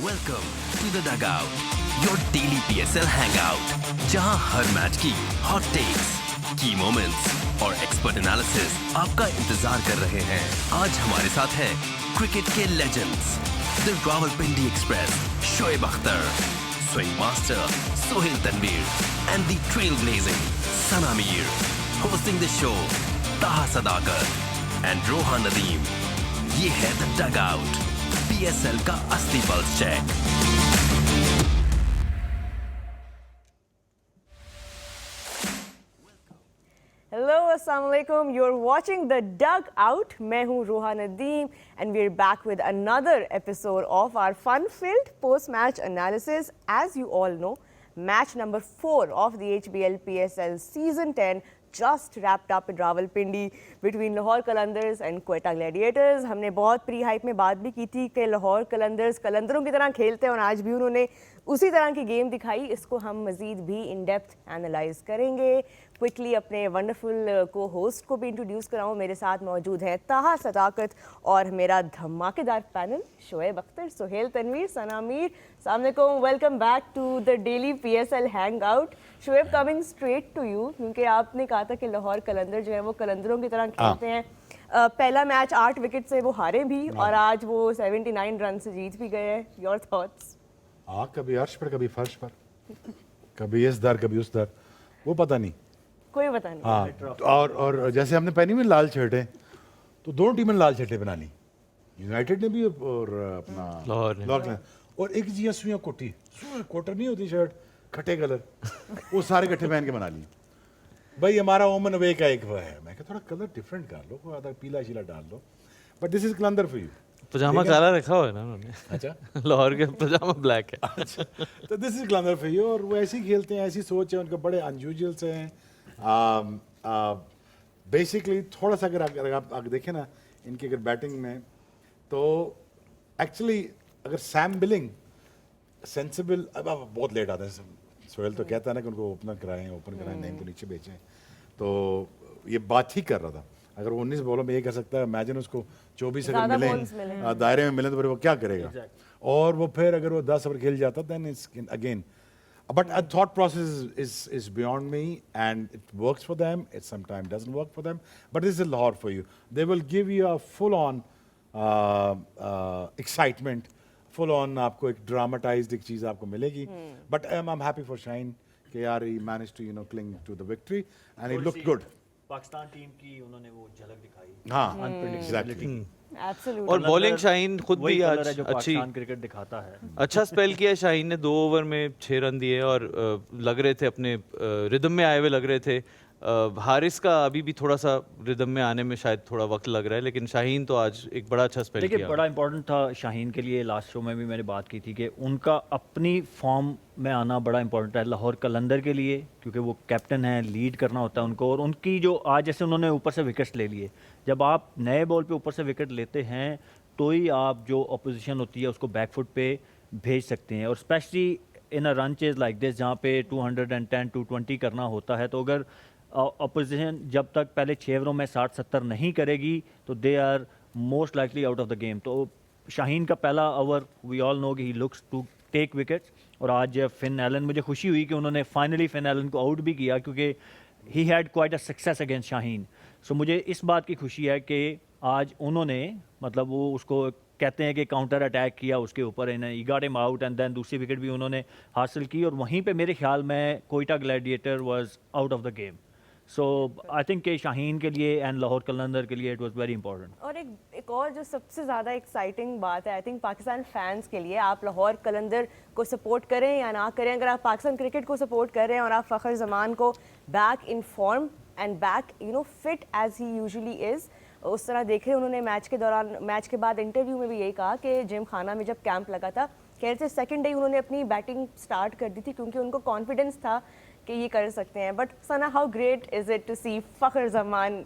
Welcome to the Dugout, your daily PSL hangout, जहां हर match की hot takes, key moments और expert analysis आपका इंतजार कर रहे हैं। आज हमारे साथ हैं क्रिकेट के legends, the Rawalpindi Express, Shoaib Akhtar, swing master Sohail Tanveer, and the trailblazing Sana Mir. Hosting the show, Taha Sadakat and Rohan Nadeem. ये है The Dugout, PSL का असली pulse check. Hello, Assalamu alaikum. You're watching The Dugout. मैं हूँ रोहा Nadeem and we're back with another episode of our fun-filled post-match analysis. As you all know, match number 4 of the HBL PSL Season 10 just wrapped up in Rawalpindi between Lahore Qalandars and Quetta Gladiators. हमने बहुत pre hype में बात भी की थी कि लाहौर कलंदर्स कलंदरों की तरह खेलते हैं और आज भी उन्होंने उसी तरह की गेम दिखाई। इसको हम मज़ीद भी इन डेप्थ एनालाइज करेंगे। क्विकली अपने वंडरफुल को होस्ट को भी इंट्रोड्यूस कराऊँ। मेरे साथ मौजूद हैं ताहा सदाकत और मेरा धमाकेदार पैनल शोएब अख्तर, सोहेल तनवीर, सना मीर। अस्सलाम वालेकुम, welcome back to the daily PSL hang out. Shoaib, coming straight to you, क्योंकि आपने कहा था कि लाहौर कलंदर जो है वो कलंदरों की तरह खेलते हैं। पहला मैच 8 विकेट से वो हारे भी और आज वो 79 रन से जीत भी गए हैं। Your thoughts? कभी अर्श पर, कभी फर्श पर, कभी इस दर कभी उस दर, वो पता नहीं, कोई पता नहीं। हाँ, और जैसे हमने पहनी में लाल शर्टें, तो दोनों टीमें ने लाल शर्टें बना ली, यूनाइटेड ने भी और अपना लाहौर ने। और एक जी सुइयां कोटी, कोटर नहीं होती शर्ट, खट्टे कलर, वो सारे इकट्ठे पहन के बना ली। भाई हमारा ओमन अवे का एक वो है, मैं क्या थोड़ा कलर डिफरेंट कर लो, कोई आधा पीला शीला डाल लो, बट दिस इज कलंदर फॉर यू। पजामा काला रखा हुआ है ना उन्होंने। अच्छा लाहौर के पजामा ब्लैक है। अच्छा, तो दिस इज कलंदर फॉर यू। और वो ऐसे ही खेलते हैं, ऐसी सोच है उनके, बड़े अनयूजुअल से हैं। बेसिकली थोड़ा सा अगर आप देखें ना इनकी अगर बैटिंग में, तो एक्चुअली अगर सैम बिलिंग सेंसिबल, अब बहुत लेट आता है। सोहेल तो कहता है ना कि उनको ओपन कराएं, नहीं इनको नीचे बेचें, तो ये बात ही कर रहा था। अगर वो 19 बॉलों में ये कर सकता है, इमेजिन उसको 24 अगर मिले दायरे में मिले तो फिर वो क्या करेगा। और वो फिर अगर वो 10 ओवर खेल जाता then it's again, but a thought process is beyond me, and it works for them, it sometimes doesn't work for them, but this is Lahore for you. They will give you a full on excitement, full on आपको एक dramatized एक चीज़ आपको मिलेगी, but I'm happy for Shaheen कि यार he managed to cling to the victory and he looked good. Pakistan team की उन्होंने वो झलक दिखाई। हाँ, exactly. Absolutely. और बॉलिंग शाहीन खुद भी आज जो अच्छी पाकिस्तान क्रिकेट दिखाता है। अच्छा स्पेल किया है। शाहीन ने 2 ओवर में 6 रन दिए और लग रहे थे अपने रिदम में आए हुए लग रहे थे। हारिस का अभी भी थोड़ा सा रिदम में आने में शायद थोड़ा वक्त लग रहा है, लेकिन शाहीन तो आज एक बड़ा अच्छा स्पेल देखिए किया। बड़ा इंपॉर्टेंट था शाहीन के लिए। लास्ट शो में भी मैंने बात की थी कि उनका अपनी फॉर्म में आना बड़ा इंपॉर्टेंट है लाहौर कलंदर के लिए, क्योंकि वो कैप्टन है, लीड करना होता है उनको। और उनकी जो आज जैसे उन्होंने ऊपर से विकेट्स ले लिए, जब आप नए बॉल पे ऊपर से विकेट लेते हैं तो ही आप जो अपोजिशन होती है उसको बैकफुट पे भेज सकते हैं। और specially in a run chase like this जहाँ पे 210 220 करना होता है, तो अगर अपोजिशन जब तक पहले 6 ओवरों में 60-70 नहीं करेगी तो they are most likely out of the game. तो शाहीन का पहला over we all know he looks to take wickets. और आज फिन एलन, मुझे खुशी हुई कि उन्होंने फाइनली फिन एलन को आउट भी किया, क्योंकि he had quite a success against Shaheen. So मुझे इस बात की खुशी है कि आज उन्होंने, मतलब वो उसको कहते हैं कि काउंटर अटैक किया उसके ऊपर, इन he got him out and then दूसरी विकेट भी उन्होंने हासिल की। और वहीं पे मेरे ख्याल में Quetta gladiator was out of the game. So I think कि शाहीन के लिए एंड लाहौर कलंदर के लिए इट वाज वेरी इंपॉर्टेंट। और एक और जो सबसे ज़्यादा एक्साइटिंग बात है आई थिंक पाकिस्तान फैंस के लिए, आप लाहौर कलंदर को सपोर्ट करें या ना करें, अगर आप पाकिस्तान क्रिकेट को सपोर्ट कर रहे हैं और आप फ़खर जमान को back in form and back fit as he usually is, उस तरह देख रहे हैं। उन्होंने मैच के दौरान, मैच के बाद इंटरव्यू में भी यही कहा कि जिम खाना में जब कैंप लगा था, कह रहे थे सेकेंड डे उन्होंने अपनी बैटिंग स्टार्ट कर दी थी क्योंकि उनको कॉन्फिडेंस था कि ये कर सकते हैं। But Sana, how great is it to see Fakhar Zaman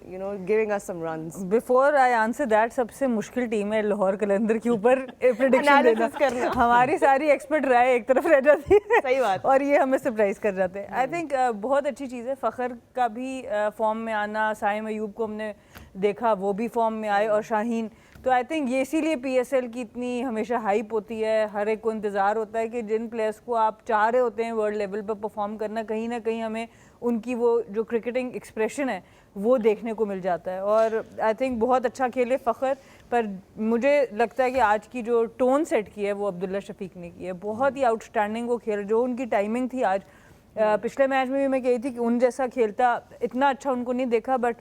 giving us some runs? Before I answer that, सबसे मुश्किल टीम है लाहौर कलंदर के ऊपर प्रेडिक्शन देना करना। हमारी सारी एक्सपर्ट राय एक तरफ रह जाती है, सही बात, और ये हमें सरप्राइज कर जाते हैं। आई थिंक बहुत अच्छी चीज़ है फ़खर का भी फॉर्म में आना। साइम अयूब को हमने देखा, वो भी फॉर्म में आए, और शाहीन तो आई थिंक ये इसीलिए PSL की इतनी हमेशा हाइप होती है, हर एक को इंतज़ार होता है कि जिन प्लेयर्स को आप चाह रहे होते हैं वर्ल्ड लेवल पर परफॉर्म करना, कहीं ना कहीं हमें उनकी वो जो क्रिकेटिंग एक्सप्रेशन है वो देखने को मिल जाता है। और आई थिंक बहुत अच्छा खेले फ़खर, पर मुझे लगता है कि आज की जो टोन सेट की है वो अब्दुल्ला शफीक ने की है। बहुत ही आउटस्टैंडिंग वो खेल, जो उनकी टाइमिंग थी आज, पिछले मैच में भी मैं कही थी कि उन जैसा खेलता इतना अच्छा उनको नहीं देखा, बट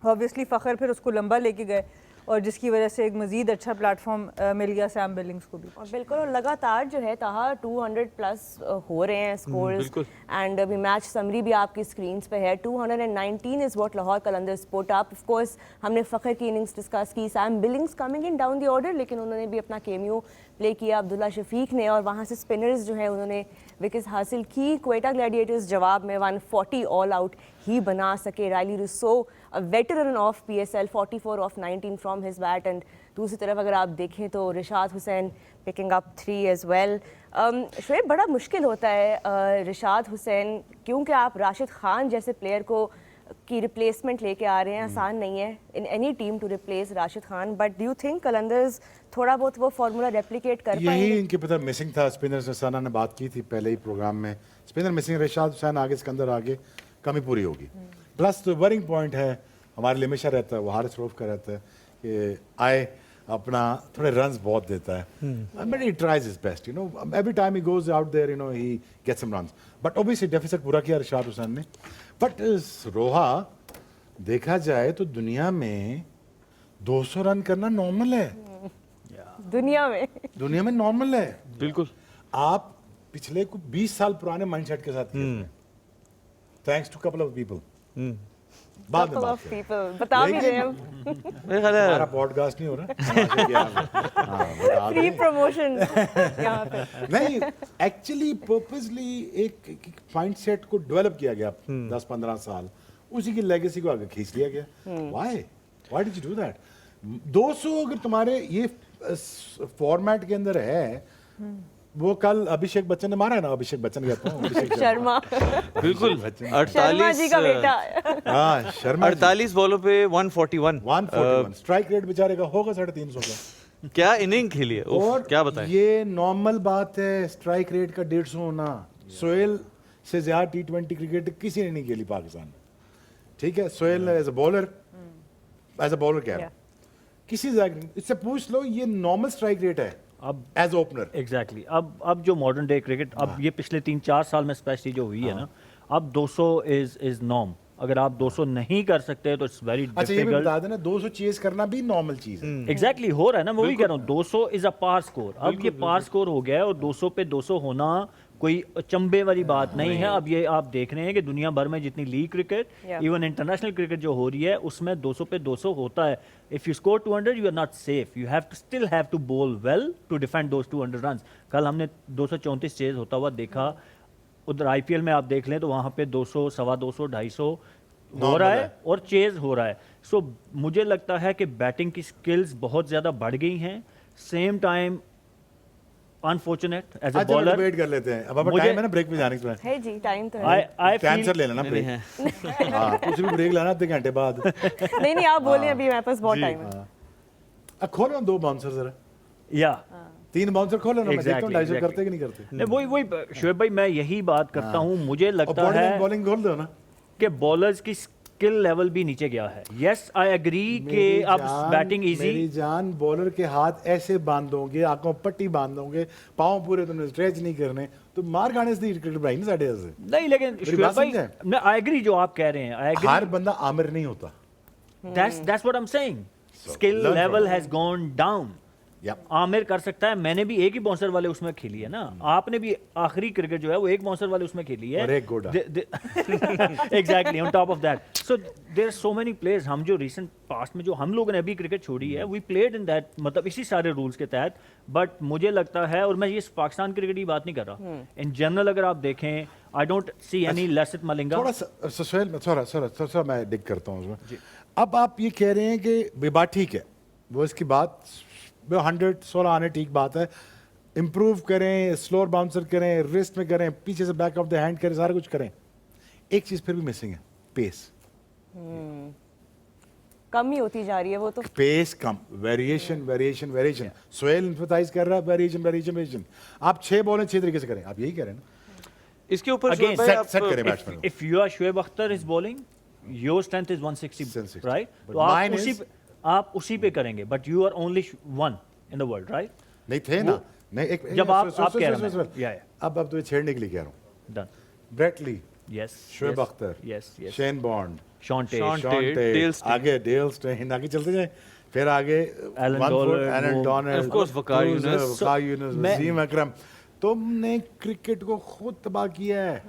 ऑब्वियसली फ़खर फिर उसको लंबा लेके गए और जिसकी वजह से एक मज़ीद अच्छा प्लेटफॉर्म मिल गया सैम बिलिंग्स को भी। और बिल्कुल, और लगातार जो है ताहा 200 प्लस हो रहे हैं स्कोर्स, एंड अभी मैच समरी भी आपकी स्क्रीन्स पे है। 219 is what Lahore Qalandars put up. Of course हमने फ़खर की इनिंग्स डिस्कस की, Sam Billings coming in down the order, लेकिन उन्होंने भी अपना केमियो प्ले किया। अब्दुल्ला शफीक ने, और वहाँ से स्पिनर्स जो हैं उन्होंने विकेट्स हासिल की। क्वेटा ग्लैडिएटर्स जवाब में 140 ऑल आउट ही बना सके। Rilee Rossouw, a veteran of PSL, 44 of 19 from his bat. And दूसरी तरफ अगर आप देखें तो Rishad Hossain picking up 3 as well. Shoaib, बड़ा मुश्किल होता है रिशाद हुसैन, क्योंकि आप राशिद खान जैसे प्लेयर को की रिप्लेसमेंट लेके आ रहे हैं। आसान नहीं है in any team to replace Rashid Khan, but do you think Qalandars थोड़ा बहुत वो फार्मूला रेप्लिकेट कर पाएंगे? यही इनके पता मिसिंग था। स्पिनर्स ने, साना ने बात की थी पहले ही प्रोग्राम में, स्पिनर मिसिंग, रिशाद हुसैन आगे, सिकंदर आगे, कमी पूरी होगी। प्लस तो वरिंग पॉइंट है हमारे लिए हमेशा रहता है, वो हारिस रऊफ का रहता है कि आए अपना थोड़े रन्स बहुत देता है, but he tries his best, you know, every time he goes out there, you know, he gets some runs, but obviously deficit पूरा किया रिशाद हुसैन ने। बट रोहा देखा जाए तो दुनिया में 200 रन करना नॉर्मल है, दुनिया में नॉर्मल है। बिल्कुल। आप पिछले कुछ 20 साल पुराने माइंडसेट के साथ खेल रहे हैं, thanks to couple of people. बाद में बात करें। बता भी रहे हैं हमारा पॉडकास्ट नहीं हो रहा, फ्री प्रमोशन यहाँ पे। नहीं, एक्चुअली पर्पसली एक माइंडसेट को डेवलप किया गया 10-15 साल, उसी की लेगेसी को आगे खींच लिया गया। Why did you do that? 200 अगर तुम्हारे ये फॉर्मेट के अंदर है, वो कल अभिषेक बच्चन ने मारा है ना, अभिषेक बच्चन कहता हूँ, अभिषेक शर्मा, बिल्कुल। शर्मा जी का बेटा। हाँ, शर्मा 48 बॉलों पे 141 स्ट्राइक रेट बेचारे का होगा 350 का। क्या इनिंग खेली है, और क्या बताएं। ये नॉर्मल बात है स्ट्राइक रेट का 150 होना। सोहेल से ज्यादा T20 क्रिकेट किसी ने नहीं खेली पाकिस्तान में, ठीक है? सोहेल एज अ बॉलर कह रहा हूं, किसी इससे पूछ लो, ये नॉर्मल स्ट्राइक रेट है अब एज ओपनर। एग्जैक्टली अब जो मॉडर्न डे क्रिकेट, अब ये पिछले 3-4 साल में स्पेशली जो हुई है ना, अब 200 इज नॉर्म। अगर आप 200 नहीं कर सकते तो इट्स वेरी अच्छा, ये भी डिफिकल्ट। बता देना, 200 चेज करना भी नॉर्मल चीज है। एग्जैक्टली हो रहा है ना, मैं वही कह रहा हूँ, 200 इज अ पार स्कोर। अब ये पार स्कोर हो गया है, और 200 पे 200 होना कोई चंबे वाली बात नहीं है। अब ये आप देख रहे हैं कि दुनिया भर में जितनी league cricket, even international cricket जो हो रही है, उसमें 200 पे 200 होता है। If you score 200 you are not safe, you have to still have to bowl well to defend those 200 runs. कल हमने 234 चेज होता हुआ देखा। उधर IPL में आप देख लें तो वहाँ पे 200, 250, 250 हो रहा है और चेज हो रहा है। सो मुझे लगता है कि बैटिंग की स्किल्स बहुत ज़्यादा बढ़ गई हैं। Same time unfortunate as a bowler, wait कर लेते हैं, अब टाइम है ना ब्रेक में जाने के बाद। है जी, टाइम तो है। आई टाइम से ले लेना ब्रेक। हाँ, कुछ भी ब्रेक लेना आधे घंटे बाद। नहीं आप बोलिए, अभी मेरे पास बहुत टाइम है। खोलो 2 बाउंसर जरा, या 3 बाउंसर खोलो ना, मैं देखता हूँ 250 Exactly. करते कि नहीं करते। नहीं, वही शुएब भाई, मैं यही बात करता हूँ। मुझे लगता है बॉलिंग खोल दो ना कि बॉलर्स की स्किल लेवल भी नीचे गया है। यस, आई एग्री कि अब बैटिंग मेरी इजी। जान, बॉलर के हाथ ऐसे बांधोगे, आंखों पट्टी बांधोगे, पाँव पूरे तुमने स्ट्रेच नहीं करने, तो मार खाने से क्रिकेट भाई ना साढ़े से। नहीं, लेकिन शुएब भाई, मैं आई एग्री जो आप कह रहे हैं, आई हर एग्री। बंदा आमिर नहीं होता। That's what I am saying. Skill learn from level it. Has gone down. Aamir कर सकता है, मैंने भी एक ही बाउंसर वाले उसमें खेली है ना, आपने भी आखिरी क्रिकेट जो है वो एक बाउंसर वाले उसमें खेली है, और एक गोडा। Exactly on top of that. So there are so many players. हम जो रिसेंट पास्ट में जो हम लोगों ने अभी क्रिकेट छोड़ी है, वी प्लेड इन दैट, मतलब इसी सारे रूल्स के तहत। बट मुझे लगता है, और मैं ये पाकिस्तान क्रिकेट की बात नहीं कर रहा, इन जनरल अगर आप देखें, I don't see any Lasith Malinga. थोड़ा सा सुहेल, थोड़ा मैं डिग करता हूँ उसमें। अब आप ये कह रहे हैं कि बात ठीक है, वो इसकी बात 116 आने ठीक बात है, इम्प्रूव करें, स्लोअर बाउंसर करें, रिस्ट में करें, पीछे से बैक ऑफ द हैंड करें, सारा कुछ करें। एक चीज फिर भी मिसिंग है, पेस। कम ही होती जा रही है वो तो। पेस कम, वेरिएशन। सोहेल एम्फसाइज कर रहा है वेरिएशन। आप 6 बॉलें 6 तरीके से करें, आप यही कह रहे हैं ना? इसके ऊपर Again, शोएब भाई set करें आप बैट्समैन को। If you are Shoaib Akhtar is bowling, your strength is 160, 160. right? But तो mine is- आप उसी पे करेंगे, but you are only one in the world, right? नहीं थे ना, नहीं एक जब आप कह रहे हैं, yeah, yeah. अब तुम्हें छेड़ने के लिए कह रहा हूँ। Done. Brett Lee, Yes. Shoaib yes, Akhtar, Yes, yes. Shane Bond, Sean Tate. Sean Shaun Tate, Tait, Dale Steyn. आगे डेल स्टेन, आगे चलते जाए, फिर आगे Alan Donald, Allan Donald, Of course, Waqar Younis. Waqar Younis, मैं- वसीम अकरम। तुमने क्रिकेट को खुद तबाह किया है।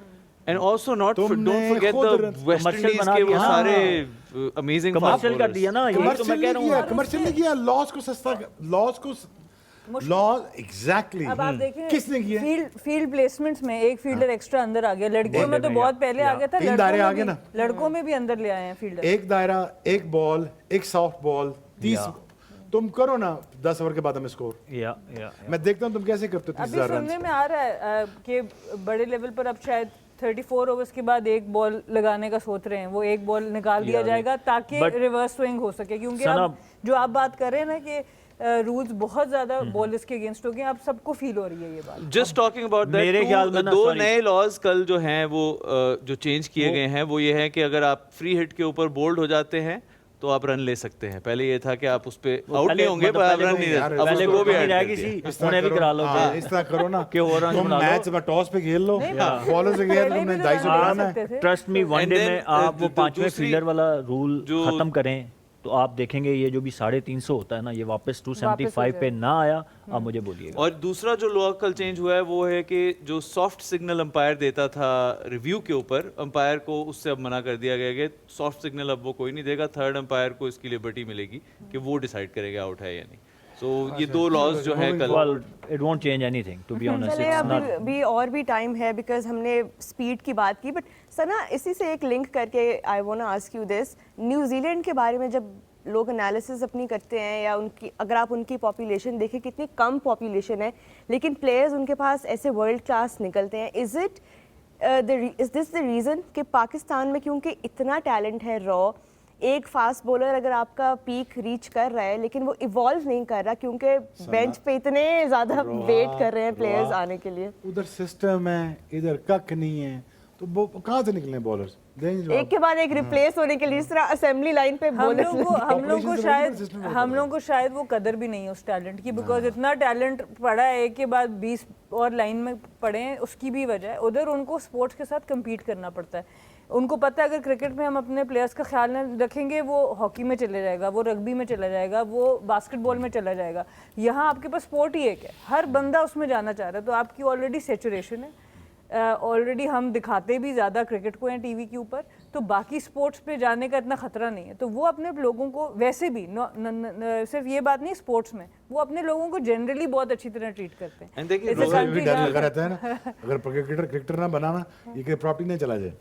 एंड आल्सो नॉट तुमने डोंट फॉरगेट खुद द वेस्ट commercial इंडीज बना के वो दिया ना। सारे अमेजिंग Commercial कर दिया ना, यही तो मैं कमर्शियल कह नहीं रहा किया, हूँ। कमर्शियल नहीं किया, लॉस को सस्ता, लॉस को लॉस एग्जैक्टली अब आप देखें किसने किया? फील्ड प्लेसमेंट्स में एक फील्डर एक्स्ट्रा अंदर आ गया, लड़कियों में तो में बहुत पहले आ गया था, 3 दायरे लड़कों आ में गए भी- ना। लड़कों में भी अंदर ले आए हैं फील्डर। एक दायरा, एक बॉल, एक सॉफ्ट बॉल, 30 तुम करो ना 10 ओवर के बाद हमें स्कोर। Yeah. मैं देखता हूँ तुम कैसे करते हो अभी 30,000 सुनने रन। में आ रहा है कि बड़े लेवल पर अब शायद 34 ओवर्स के बाद एक बॉल लगाने का सोच रहे हैं, वो एक बॉल निकाल दिया जाएगा ताकि But- रिवर्स स्विंग हो सके, क्योंकि सना- अब जो आप बात कर रहे हैं ना कि रूल्स बहुत ज्यादा बॉलर्स के अगेंस्ट हो गए, अब सबको फील हो रही है ये बात। जस्ट टॉकिंग अबाउट मेरे दैट, ख्याल में ना, दो sorry. नए लॉज कल जो हैं वो जो चेंज किए गए हैं वो ये है कि अगर आप फ्री हिट के ऊपर बोल्ड हो जाते हैं तो आप रन ले सकते हैं। पहले ये था कि आप उस पे आउट पहले- नहीं होंगे मतलब पर आप पहले रन वो- नहीं ले यार, अब पहले उसको वो भी नहीं ऐड कर रहेगी दिया। सी, इस तरह उन्हें भी करो- करा लो। हाँ, इस तरह करो ना कि ओवर तुम बना लो। मैच में टॉस पे खेल लो, बॉलर से खेल पहले तुमने भी 250 तो बनाना है। सकते थे। Trust me, And one day then, में आप वो 5वें दूसरी- फील्डर वाला रूल जो- खत्म करें तो आप देखेंगे ये जो भी 350 होता है ना, ये वापस 275 पे ना आया। आप मुझे बोलिएगा। और दूसरा जो लॉ कल चेंज हुआ है वो है कि जो सॉफ्ट सिग्नल अंपायर देता था रिव्यू के ऊपर, अंपायर को उससे अब मना कर दिया गया कि सॉफ्ट सिग्नल अब वो कोई नहीं देगा, थर्ड अंपायर को इसकी लिबर्टी मिलेगी कि वो डिसाइड करेगा आउट है या नहीं। सो ये दो लॉज जो है कल Well, it won't change anything, to be honest. चले It's not. अभी और भी टाइम है बिकॉज हमने स्पीड की बात की, बट सना इसी से एक लिंक करके I want to ask you this, New Zealand के बारे में जब लोग एनालिसिस अपनी करते हैं या उनकी अगर आप उनकी पॉपुलेशन देखें कितनी कम पॉपुलेशन है लेकिन प्लेयर्स उनके पास ऐसे वर्ल्ड क्लास निकलते हैं, इज दिस द रीज़न कि पाकिस्तान में क्योंकि इतना टैलेंट है रॉ, एक फास्ट बॉलर अगर आपका पीक रीच कर रहा है लेकिन वो इवॉल्व नहीं कर रहा क्योंकि बेंच पे इतने ज़्यादा वेट कर रहे हैं प्लेयर्स आने के लिए। उधर सिस्टम है, इधर कक नहीं है, तो वो कहाँ से निकले बॉलर्स? एक के बाद एक रिप्लेस होने के लिए जिस तरह असेंबली लाइन पे हम बॉलर्स लोग को Population से शायद system में हम लोग को शायद वो कदर भी नहीं है उस टैलेंट की, बिकॉज इतना टैलेंट पड़ा है एक के बाद 20 और लाइन में पड़े हैं, उसकी भी वजह है उधर उनको स्पोर्ट्स के साथ compete करना पड़ता है। उनको पता है अगर क्रिकेट में हम अपने प्लेयर्स का ख्याल न रखेंगे वो हॉकी में चले जाएगा, वो रग्बी में चला जाएगा, वो बास्केटबॉल में चला जाएगा। यहाँ आपके पास स्पोर्ट ही एक है, हर बंदा उसमें जाना चाह रहा है, तो आपकी ऑलरेडी सेचुरेशन है। ऑलरेडी हम दिखाते भी ज़्यादा क्रिकेट को हैं टीवी के ऊपर, तो बाकी स्पोर्ट्स पे जाने का इतना खतरा नहीं है। तो वो अपने लोगों को वैसे भी सिर्फ ये बात नहीं, स्पोर्ट्स में वो अपने लोगों को जनरली बहुत अच्छी तरह ट्रीट करते हैं। And देखिए, It's a रोज़ भी country डर जहाँ- लगा रहता है ना, अगर क्रिकेटर ना बनाना ये कि प्रॉपर्टी नहीं चला जाए,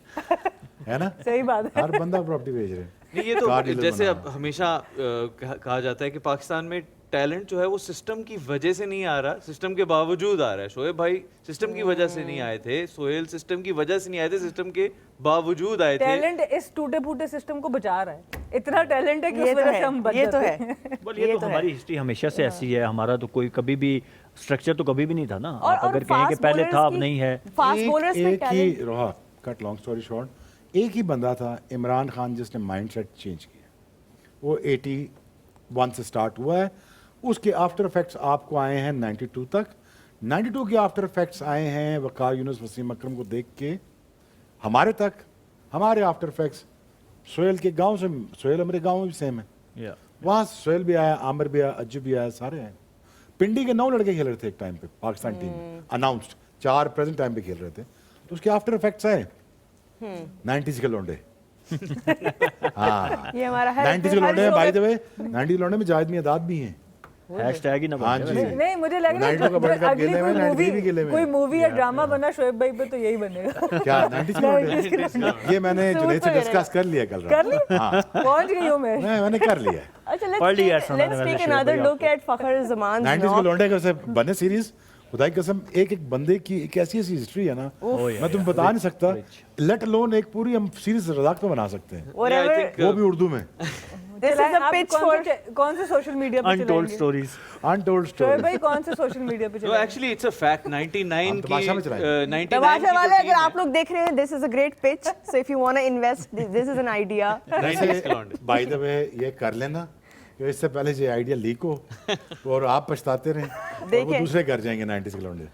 है ना? सही बात है। हर बंदा प्रॉपर्टी बेच रहे हैं। नहीं, ये कार तो डीलर जैसे बना अब हमेशा कहा जाता है कि पाकिस्तान में टैलेंट जो है वो सिस्टम की वजह से नहीं आ रहा, सिस्टम के बावजूद आ रहा है। शोएब भाई सिस्टम की वजह से नहीं आए थे, सोहेल सिस्टम की वजह से नहीं आए थे, सिस्टम के बावजूद आए थे। टैलेंट इस टूटे फूटे सिस्टम को बचा रहा है, इतना टैलेंट है कि ये उस तो वजह से है, हम बच ये तो जाते है। हैं। Well, ये तो है। हमारी हिस्ट्री हमेशा से ऐसी है, हमारा तो कोई कभी भी स्ट्रक्चर तो कभी भी नहीं था ना। और आप अगर कहें कि fast पहले bowlers था अब की- नहीं है। फास्ट बॉलर्स में एक ही टैलेंट रोहा, कट लॉन्ग स्टोरी शॉर्ट, एक ही बंदा था इमरान खान जिसने माइंडसेट चेंज किया। वो 81 से स्टार्ट हुआ है, उसके आफ्टर इफेक्ट्स आपको आए हैं 92 तक। 92 के आफ्टर इफेक्ट्स आए हैं वकार यूनुस, वसीम अकरम को देख के हमारे तक। हमारे आफ्टर इफेक्ट्स सोहेल के गांव से, सोहेल हमारे गांव में भी सेम है, Yeah. वहाँ सोहेल भी आया, आमिर भी आया, अज्जू भी आया, सारे आए। पिंडी के 9 लड़के खेल रहे थे एक टाइम पे पाकिस्तान टीम में, अनाउंस्ड 4 प्रेजेंट टाइम पे खेल रहे थे, तो उसके आफ्टर इफेक्ट्स आए 90s के लौंडे। हाँ, ये हमारा हर 90s के लौंडे हैं, बाय द वे 90s के लौंडे में जाहिद मियादाद भी हैं। हैशटैग ही ना हाँ बन जी। जाए। नहीं, मुझे लग रहा है 92 का वर्ल्ड कप अगली खेले हुए, कोई 93 भी खेले मूवी हुए। कोई मूवी या ड्रामा बना शोएब भाई पे तो यही बनेगा। क्या 90s के लौंडे? ये मैंने जुनैद से डिस्कस कर लिया कल कर रात। ली? हाँ, पहुंच गई हूँ मैं। मैंने कर लिया। अच्छा पढ़ लिया है let's सुनाने take वाले let's शेर take भाई another आपको। look at फखर ज़मान's 90s के knock। लौंडे कैसे बने सीरीज, खुदा की कसम एक एक बंदे की एक ऐसी ऐसी हिस्ट्री है ना, yeah, मैं तुम्हें yeah. बता नहीं सकता, Rich. लेट अलोन एक पूरी हम सीरीज रज़ाक पे बना सकते हैं, Whatever. I think, वो भी उर्दू में। This is a आप pitch for. कौन से सोशल मीडिया पे अनटोल्ड चलाएंगे? स्टोरीज। Untold Shoaib story. भाई कौन से सोशल मीडिया पे No, चलाएंगे? actually it's a fact. 99 हम की तमाशा में चलाएंगे। 99 तमाशा की वाले जो अगर scene आप लोग देख रहे हैं, this is a great pitch. So if you want to invest, this is an idea. है, 90s के लौंडे। बाय द वे ये कर लेना कि इससे पहले ये आइडिया लीक हो और आप पछताते रहें और वो देखें। दूसरे कर जाएंगे 90s के लौंडे।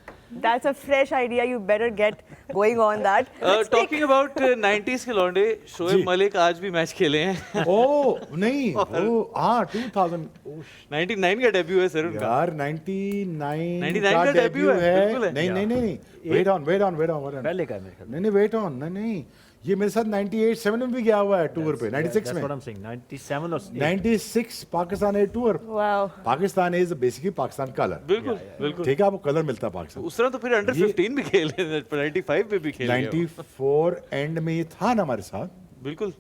That's a fresh idea. You better get going on that. Let's take- talking about 90s के लौंडे, शोएब जी। मलिक आज भी मैच खेले हैं। ओ नहीं वो हाँ 2000 ओह, 99 का डेब्यू है सर उनका। यार 99 99 का का डेब्यू debut है, है। बिल्कुल है। नहीं नहीं नहीं नहीं wait on wait on wait on पहले का है मेरे ख्याल में। नहीं नहीं वेट ऑन नहीं नहीं ये मेरे साथ 98 7 में भी गया हुआ है टूर पे 96 That's what में I'm saying. 97 or 96 Pakistan A tour. Wow. Pakistan is basically Pakistan colour, बिल्कुल बिल्कुल। ठीक है, आपको कलर मिलता है पाकिस्तान। उस तरह तो फिर अंडर ये- 15 भी खेले, 95 में भी खेले हैं वो। 94 एंड में ये था ना हमारे साथ, बिल्कुल।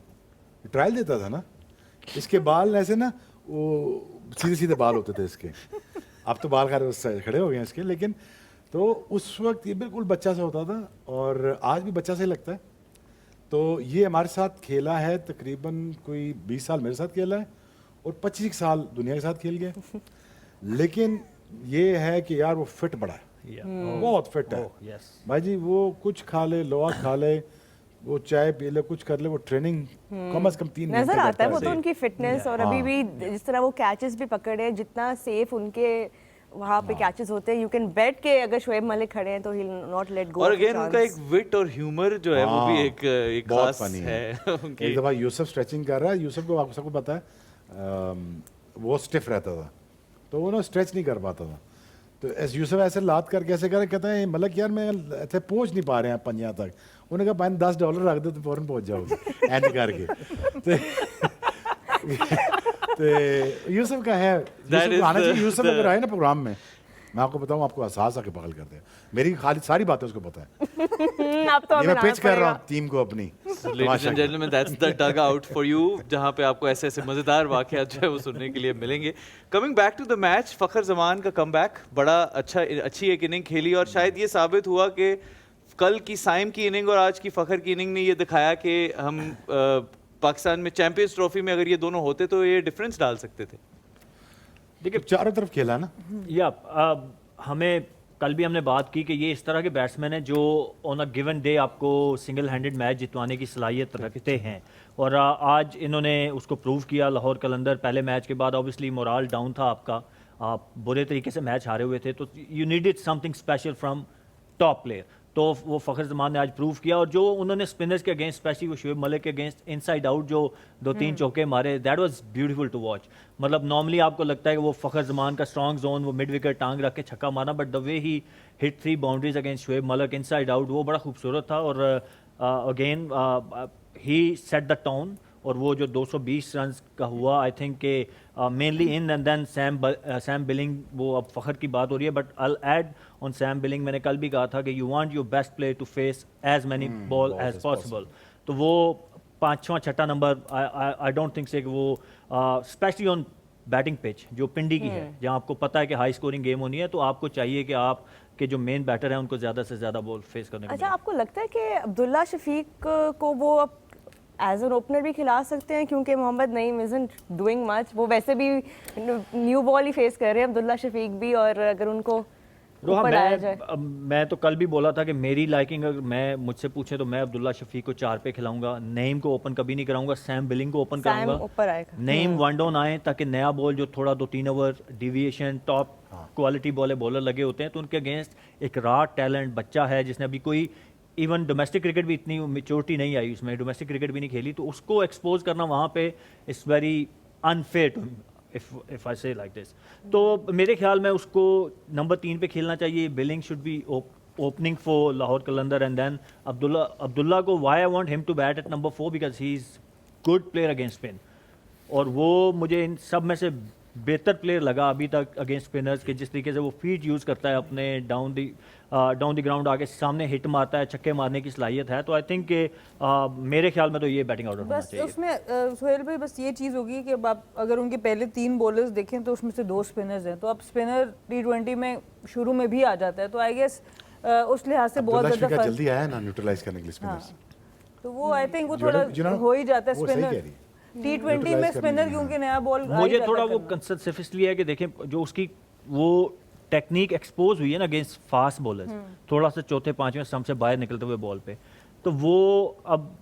ट्रायल देता था ना, इसके बाल ऐसे ना वो सीधे सीधे बाल होते थे इसके, अब तो बाल खड़े हो गए हैं इसके, लेकिन तो उस वक्त ये बिल्कुल बच्चा सा होता था और आज भी बच्चा सा ही लगता है। तो ये हमारे साथ खेला है तकरीबन कोई 20 साल मेरे साथ खेला है और 25 साल दुनिया के साथ खेल गया, लेकिन ये है कि यार वो फिट बड़ा है, बहुत फिट है yes. भाई जी। वो कुछ खा ले, लोहा खा ले, वो चाय पी ले, कुछ कर ले, वो ट्रेनिंग कम से कम 3 घंटे नजर आता है करता वो तो उनकी फिटनेस और अभी भी जिस तरह वो कैचेस भी पकड़े, जितना सेफ उनके वहाँ पे कैचेस होते हैं, यू कैन बेट के अगर शोएब मलिक खड़े हैं तो ही नॉट लेट गो। और अगेन उनका एक विट और ह्यूमर जो है वो भी एक बहुत खास funny है उनकी। एक दफा यूसुफ स्ट्रेचिंग कर रहा है, यूसुफ को आप सबको पता है वो स्टिफ रहता था तो वो ना स्ट्रेच नहीं कर पाता था, तो यूसुफ ऐसे लात कर कैसे करे, कहता है मलक यार मैं ऐसे पहुंच नहीं पा रहे हैं पंजा तक, उन्होंने कहा भाई $10 रख दो तो फौरन पहुंच जाओगे ऐसे करके। तो यूसुफ का है, यूसुफ को आना चाहिए। यूसुफ अगर आए ना प्रोग्राम में, मैं आपको बताऊं, आपको एहसास आके पकड़ करते हैं, मेरी खाली सारी बातें उसको पता है। अब तो ये हमें मैं आना पिच कर रहा पड़ेगा। हूँ टीम को अपनी। Ladies and gentlemen, that's the dugout for you, जहाँ पे आपको ऐसे ऐसे मजेदार वाकयात जो है वो सुनने के लिए मिलेंगे। Coming back to the match, फखर जमान का कमबैक बड़ा अच्छी एक इनिंग खेली और शायद ये साबित हुआ कि कल की साइम की इनिंग और आज की फखर की इनिंग ने ये दिखाया कि हम पाकिस्तान में चैंपियंस ट्रॉफी में अगर ये दोनों होते तो ये डिफरेंस डाल सकते थे। देखिए चारों तरफ खेला ना, या हमें कल भी हमने बात की कि ये इस तरह के बैट्समैन हैं जो ऑन अ गिवन डे आपको सिंगल हैंडेड मैच जितवाने की सलाहियत रखते हैं और आज इन्होंने उसको प्रूव किया। लाहौर कलंदर पहले मैच के बाद ऑब्वियसली मोराल डाउन था आपका, आप बुरे तरीके से मैच हारे हुए थे, तो you needed something special from top player, तो वो फ़खर जमान ने आज प्रूव किया। और जो उन्होंने स्पिनर्स के अगेंस्ट स्पेशली वो शोएब मलिक के अगेंस्ट इनसाइड आउट जो 2-3 चौके मारे, that was beautiful to watch. मतलब नॉर्मली आपको लगता है कि वो फ़खर जमान का स्ट्रॉन्ग जोन, वो मिड विकेट टांग रख के छक्का मारना, but the way he hit 3 boundaries against Shoaib Malik inside out, वो बड़ा खूबसूरत था। और again he set the tone, और वो जो 220 रन का हुआ, आई थिंक के mainly in and then Sam Billing, वो अब फ़खर की बात हो रही है, but I add on Sam Billing, मैंने कल भी कहा था कि you want your best player to face as many ball as possible, तो वो 5वां 6ठा number I don't think say कि वो स्पेशली ऑन बैटिंग पिच जो पिंडी की है, जहाँ आपको पता है कि हाई स्कोरिंग गेम होनी है, तो आपको चाहिए कि आप के जो मेन बैटर हैं उनको ज़्यादा से ज़्यादा बॉल फेस करने को अच्छा, मिले। आपको लगता है कि अब्दुल्ला शफीक को वो अब एज एन ओपनर भी खिला सकते हैं, क्योंकि Mohammad Naeem isn't doing much, वो वैसे भी न्यू बॉल ही फेस कर रहे हैं अब्दुल्ला शफीक भी, और अगर उनको रोहा, ऊपर आया जाए। मैं तो कल भी बोला था कि मेरी लाइकिंग अगर मैं मुझसे पूछे तो मैं अब्दुल्ला शफीक को 4 पे खिलाऊंगा, नईम को ओपन कभी नहीं कराऊंगा, सैम बिलिंग को ओपन सैम कराऊंगा, ऊपर आएगा। नईम वन डाउन आए ताकि नया बॉल जो थोड़ा 2-3 over deviation top quality bowler लगे होते हैं, तो उनके अगेंस्ट एक रॉ टैलेंट बच्चा है जिसने अभी कोई इवन डोमेस्टिक क्रिकेट भी इतनी मेच्योरिटी नहीं आई उसमें, डोमेस्टिक क्रिकेट भी नहीं खेली, तो उसको एक्सपोज करना वहाँ पे it's very unfair to if I say like this. तो मेरे ख्याल में उसको नंबर 3 पे खेलना चाहिए। Billing should be opening for Lahore Qalandar and then Abdullah को why I want him to bat at number 4 because he is good player against spin, और वो मुझे इन सब में से बेहतर प्लेयर लगा अभी तक अगेंस्ट स्पिनर्स के, जिस तरीके से वो फीट यूज़ करता है अपने डाउन द ग्राउंड आके सामने हिट मारता है, छक्के मारने की सलाहियत है। तो आई थिंक मेरे ख्याल में तो ये बैटिंग ऑर्डर होना बस चाहिए। उसमें सोहेल भाई बस ये चीज़ होगी कि अब आप अगर उनके पहले 3 बॉलर्स देखें तो उसमें से 2 स्पिनर्स हैं, तो अब स्पिनर T20 में शुरू में भी आ जाता है, तो आई गेस उस लिहाज से बहुत अब्दुल्ला ज़्यादा शफीक फर्क, जल्दी आया ना न्यूट्रलाइज करने के लिए स्पिनर्स। तो वो आई थिंक वो थोड़ा हो ही जाता है वो सही कह स्पिनर रही है। T20 में Neutralize करने स्पिनर में, क्योंकि नया बॉल मुझे थोड़ा वो कंसर्न सिर्फ इसलिए है कि देखें जो उसकी वो टेक्निक एक्सपोज हुई है ना अगेंस्ट फास्ट बॉलर्स, थोड़ा सा चौथे पांचवें स्टंप से बाहर निकलते हुए बॉल पे, तो वो अब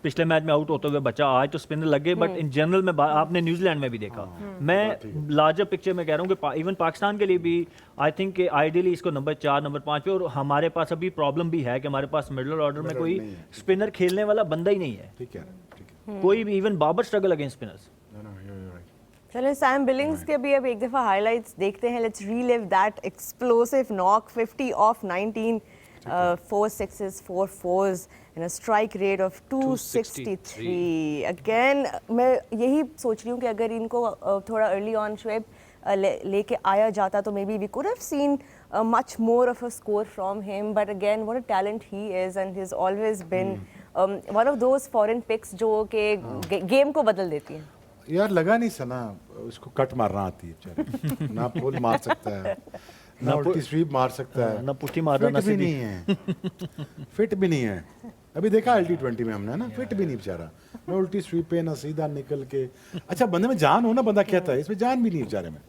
पिछले मैच में आउट होते हुए बचा, आज तो स्पिनर लगे, बट इन जनरल में आपने न्यूजीलैंड में भी देखा। मैं लार्जर पिक्चर में कह रहा हूँ कि इवन पाकिस्तान के लिए भी आई थिंक कि आइडियली इसको नंबर 4 नंबर 5 पे, और हमारे पास अभी प्रॉब्लम भी है कि हमारे पास मिडल ऑर्डर में कोई स्पिनर खेलने वाला बंदा ही नहीं है, ठीक है, ठीक है। कोई भी, even Babar struggle against spinners. चलो सैम बिलिंग्स के भी अब एक दफ़ा हाइलाइट्स देखते हैं। Let's relive that explosive knock, 50 of 19, 4 6s 4 4s and a strike rate of 263. Again मैं यही सोच रही हूँ कि अगर इनको थोड़ा अर्ली ऑन शुएब लेके आया जाता तो maybe we could have seen much more of a score from him, but again what a talent he is and he's always been one of those foreign picks जो के game को बदल देती है। यार लगा नहीं सना उसको कट मारना आती है बेचारे। ना पुल मार सकता है, ना उल्टी स्वीप मार सकता है, ना पुट्ठी मारना, ना फिट भी सीधी। नहीं है, फिट भी नहीं है। अभी देखा T20 में हमने ना, फिट भी नहीं बेचारा, ना उल्टी स्वीप पे, ना सीधा निकल के। अच्छा बंदे में जान हो ना, बंदा कहता है, इसमें जान भी नहीं बेचारे में।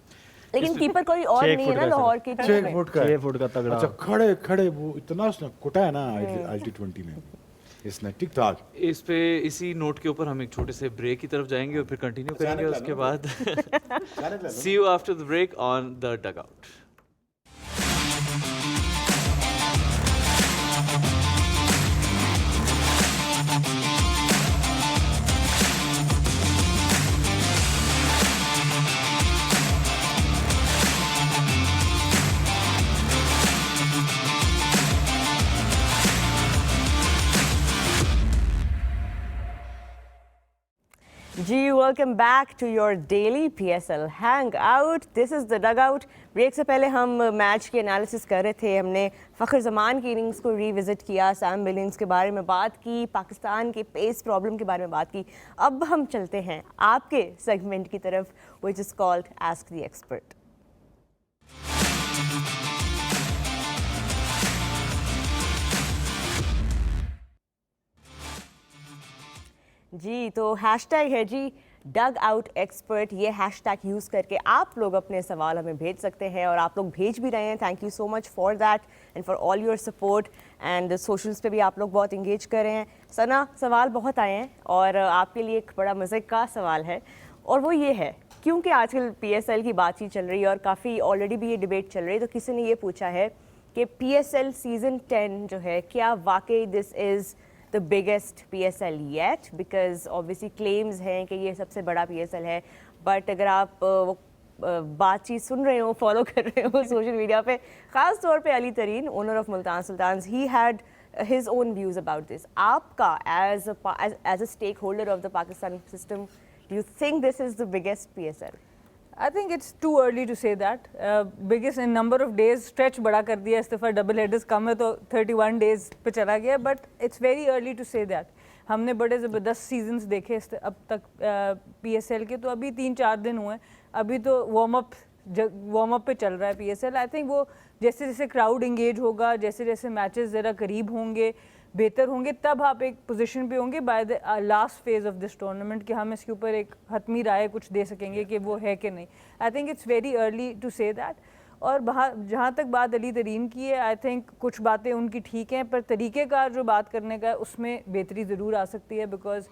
लेकिन कीपर कोई और 6 नहीं है ना फुट का लाहौर की टीम 6 में। फुट का है। 6 फुट का तगड़ा। अच्छा खड़े खड़े वो इतना उसने कुटा है ना T20 में इसने, ठीक ठाक। इस पे इसी नोट के ऊपर हम एक छोटे से ब्रेक की तरफ जाएंगे और फिर कंटिन्यू करेंगे उसके बाद। See you after the break on the dugout. जी welcome back to your daily PSL hangout, this is the dugout. Break से पहले हम मैच की एनालिसिस कर रहे थे, हमने फ़खर ज़मान की इनिंग्स को रीविज़िट किया, सैम बिलिंग्स के बारे में बात की, पाकिस्तान के पेस प्रॉब्लम के बारे में बात की। अब हम चलते हैं आपके सेगमेंट की तरफ, which is called ask the expert. जी तो हैशटैग है जी डग आउट एक्सपर्ट। ये हैशटैग यूज़ करके आप लोग अपने सवाल हमें भेज सकते हैं और आप लोग भेज भी रहे हैं। Thank you so much for that and for all your support and socials पे भी आप लोग बहुत इंगेज कर रहे हैं। सना, सवाल बहुत आए हैं और आपके लिए एक बड़ा मज़े का सवाल है और वो ये है, क्योंकि आजकल PSL की बातचीत चल रही है और काफ़ी ऑलरेडी भी ये डिबेट चल रही है, तो किसी ने ये पूछा है कि PSL सीज़न 10 जो है, क्या वाकई this is the biggest PSL yet, because obviously claims हैं कि ये सबसे बड़ा PSL है, but अगर आप वो बातचीत सुन रहे हो, फॉलो कर रहे हो सोशल मीडिया पे, ख़ास तौर पे Ali Tareen, owner of Multan Sultans, he had his own views about this. आपका as a stakeholder of the Pakistan system, do you think this is the biggest PSL? I think it's too early to say that. Biggest in number of days stretch बड़ा कर दिया, इस दफ़ा double headers कम है तो 31 days पे चला गया, but it's very early to say that. हमने बड़े ज़बरदस्त सीजन्स देखे अब तक PSL के, तो अभी 3-4 दिन हुए, अभी तो वार्म अप पे चल रहा है PSL। आई थिंक वो जैसे जैसे क्राउड इंगेज होगा, जैसे जैसे मैचेस ज़रा करीब होंगे, बेहतर होंगे, तब आप एक पोजीशन पे होंगे by the last phase of this tournament कि हम इसके ऊपर एक हतमी राय कुछ दे सकेंगे कि वो है कि नहीं। I think it's very early to say that. और जहाँ तक बात अली तरीन की है, आई थिंक कुछ बातें उनकी ठीक हैं, पर तरीक़ेकार जो बात करने का है उसमें बेहतरी ज़रूर आ सकती है, बिकॉज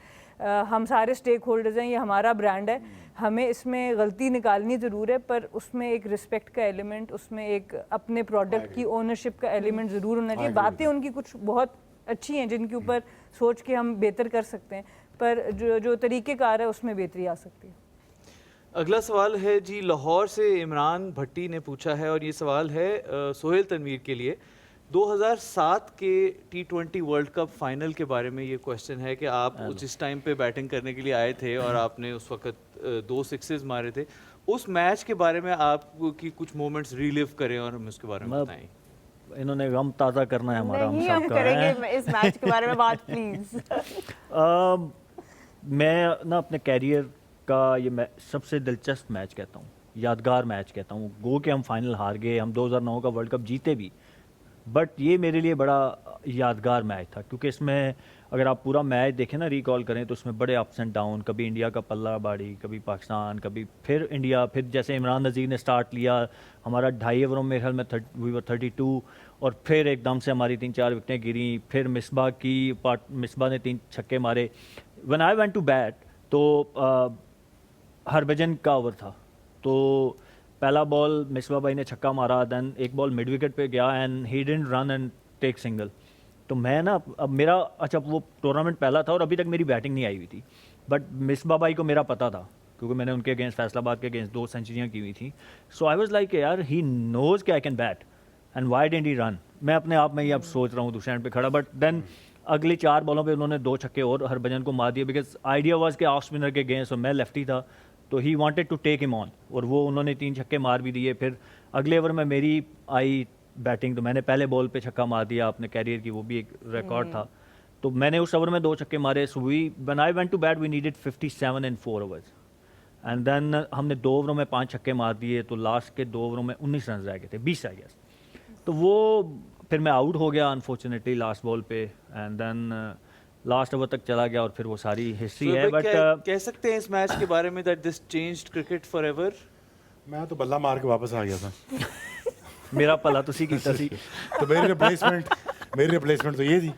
हम सारे स्टेक होल्डर्स हैं, ये हमारा ब्रांड है, हमें इसमें गलती निकालनी ज़रूर है, पर उसमें एक रिस्पेक्ट का एलिमेंट, उसमें एक अपने प्रोडक्ट की ओनरशिप का एलिमेंट ज़रूर होना चाहिए। बातें उनकी कुछ बहुत अच्छी हैं जिनके ऊपर सोच के हम बेहतर कर सकते हैं, पर जो तरीक़ेकार है उसमें बेहतरी आ सकती है। अगला सवाल है जी, लाहौर से इमरान भट्टी ने पूछा है और ये सवाल है सोहेल तनवीर के लिए। 2007 के T20 वर्ल्ड कप फाइनल के बारे में ये क्वेश्चन है कि आप जिस टाइम पे बैटिंग करने के लिए आए थे और आपने उस वक्त 2 सिक्सेस मारे थे। उस मैच के बारे में आपको की कुछ मोमेंट्स रिलीव करें और हमें उसके बारे में मैं- बताएं। इन्होंने गम ताज़ा करना है हमारा, नहीं, हम सबका, हैं? करेंगे इस मैच के बारे में बात प्लीज। मैं ना अपने कैरियर का ये सबसे दिलचस्प मैच कहता हूँ, यादगार मैच कहता हूँ। गो के हम फाइनल हार गए, हम 2009 का वर्ल्ड कप जीते भी, बट ये मेरे लिए बड़ा यादगार मैच था क्योंकि इसमें अगर आप पूरा मैच देखें ना, रिकॉल करें, तो उसमें बड़े अप्स एंड डाउन, कभी इंडिया का पल्ला बाड़ी, कभी पाकिस्तान, कभी फिर इंडिया, फिर जैसे इमरान नज़ीर ने स्टार्ट लिया, हमारा 2.5 ओवरों में मेरे ख्याल में वी वर 32, और फिर एकदम से हमारी 3-4 विकेटें गिरी, फिर मिसबा ने 3 छक्के मारे। When I went to bat तो हरभजन का ओवर था, तो पहला बॉल मिसबा भाई ने छक्का मारा, देन एक बॉल मिड विकेट पे गया and he didn't run and take single. तो मैं ना, अब मेरा, अच्छा वो टूर्नामेंट पहला था और अभी तक मेरी बैटिंग नहीं आई हुई थी, बट मिसबा भाई को मेरा पता था क्योंकि मैंने उनके अगेंस्ट, फैसलाबाद के अगेंस्ट 2 सेंचुरियाँ की हुई थी। सो आई वाज लाइक यार, ही नोज कि I can bat and why didn't he run. मैं अपने आप में ही अब सोच रहा हूँ दूसरे एंड पे खड़ा, बट देन अगली 4 बॉलों पे उन्होंने 2 छक्के और हरभजन को मार दिए, बिकॉज आइडिया वाज कि ऑफ स्पिनर के अगेंस्ट, और मैं लेफ्टी था, तो he wanted to take him on, और वो उन्होंने 3 छक्के मार भी दिए। फिर अगले ओवर में मेरी आई बैटिंग, तो मैंने पहले बॉल पे छक्का मार दिया अपने कैरियर की, वो भी एक रिकॉर्ड था। तो मैंने उस ओवर में 2 छक्के मारे। So when I went to bat we needed 57 in 4 overs, and then हमने 2 ओवरों में 5 छक्के मार दिए, तो लास्ट के 2 ओवरों में 19 रन रह गए थे, 20 आई गेस। तो वो फिर मैं आउट हो गया अनफॉर्चुनेटली लास्ट बॉल पे, एंड देन लास्ट ओवर तक चला गया, और फिर वो सारी हिस्ट्री है। बट कह सकते हैं इस मैच के बारे में that this changed cricket forever. मैं तो बल्ला मार के वापस आ गया था। मेरा भला तुसी कीता सी। तो मेरी रिप्लेसमेंट तो ये थी।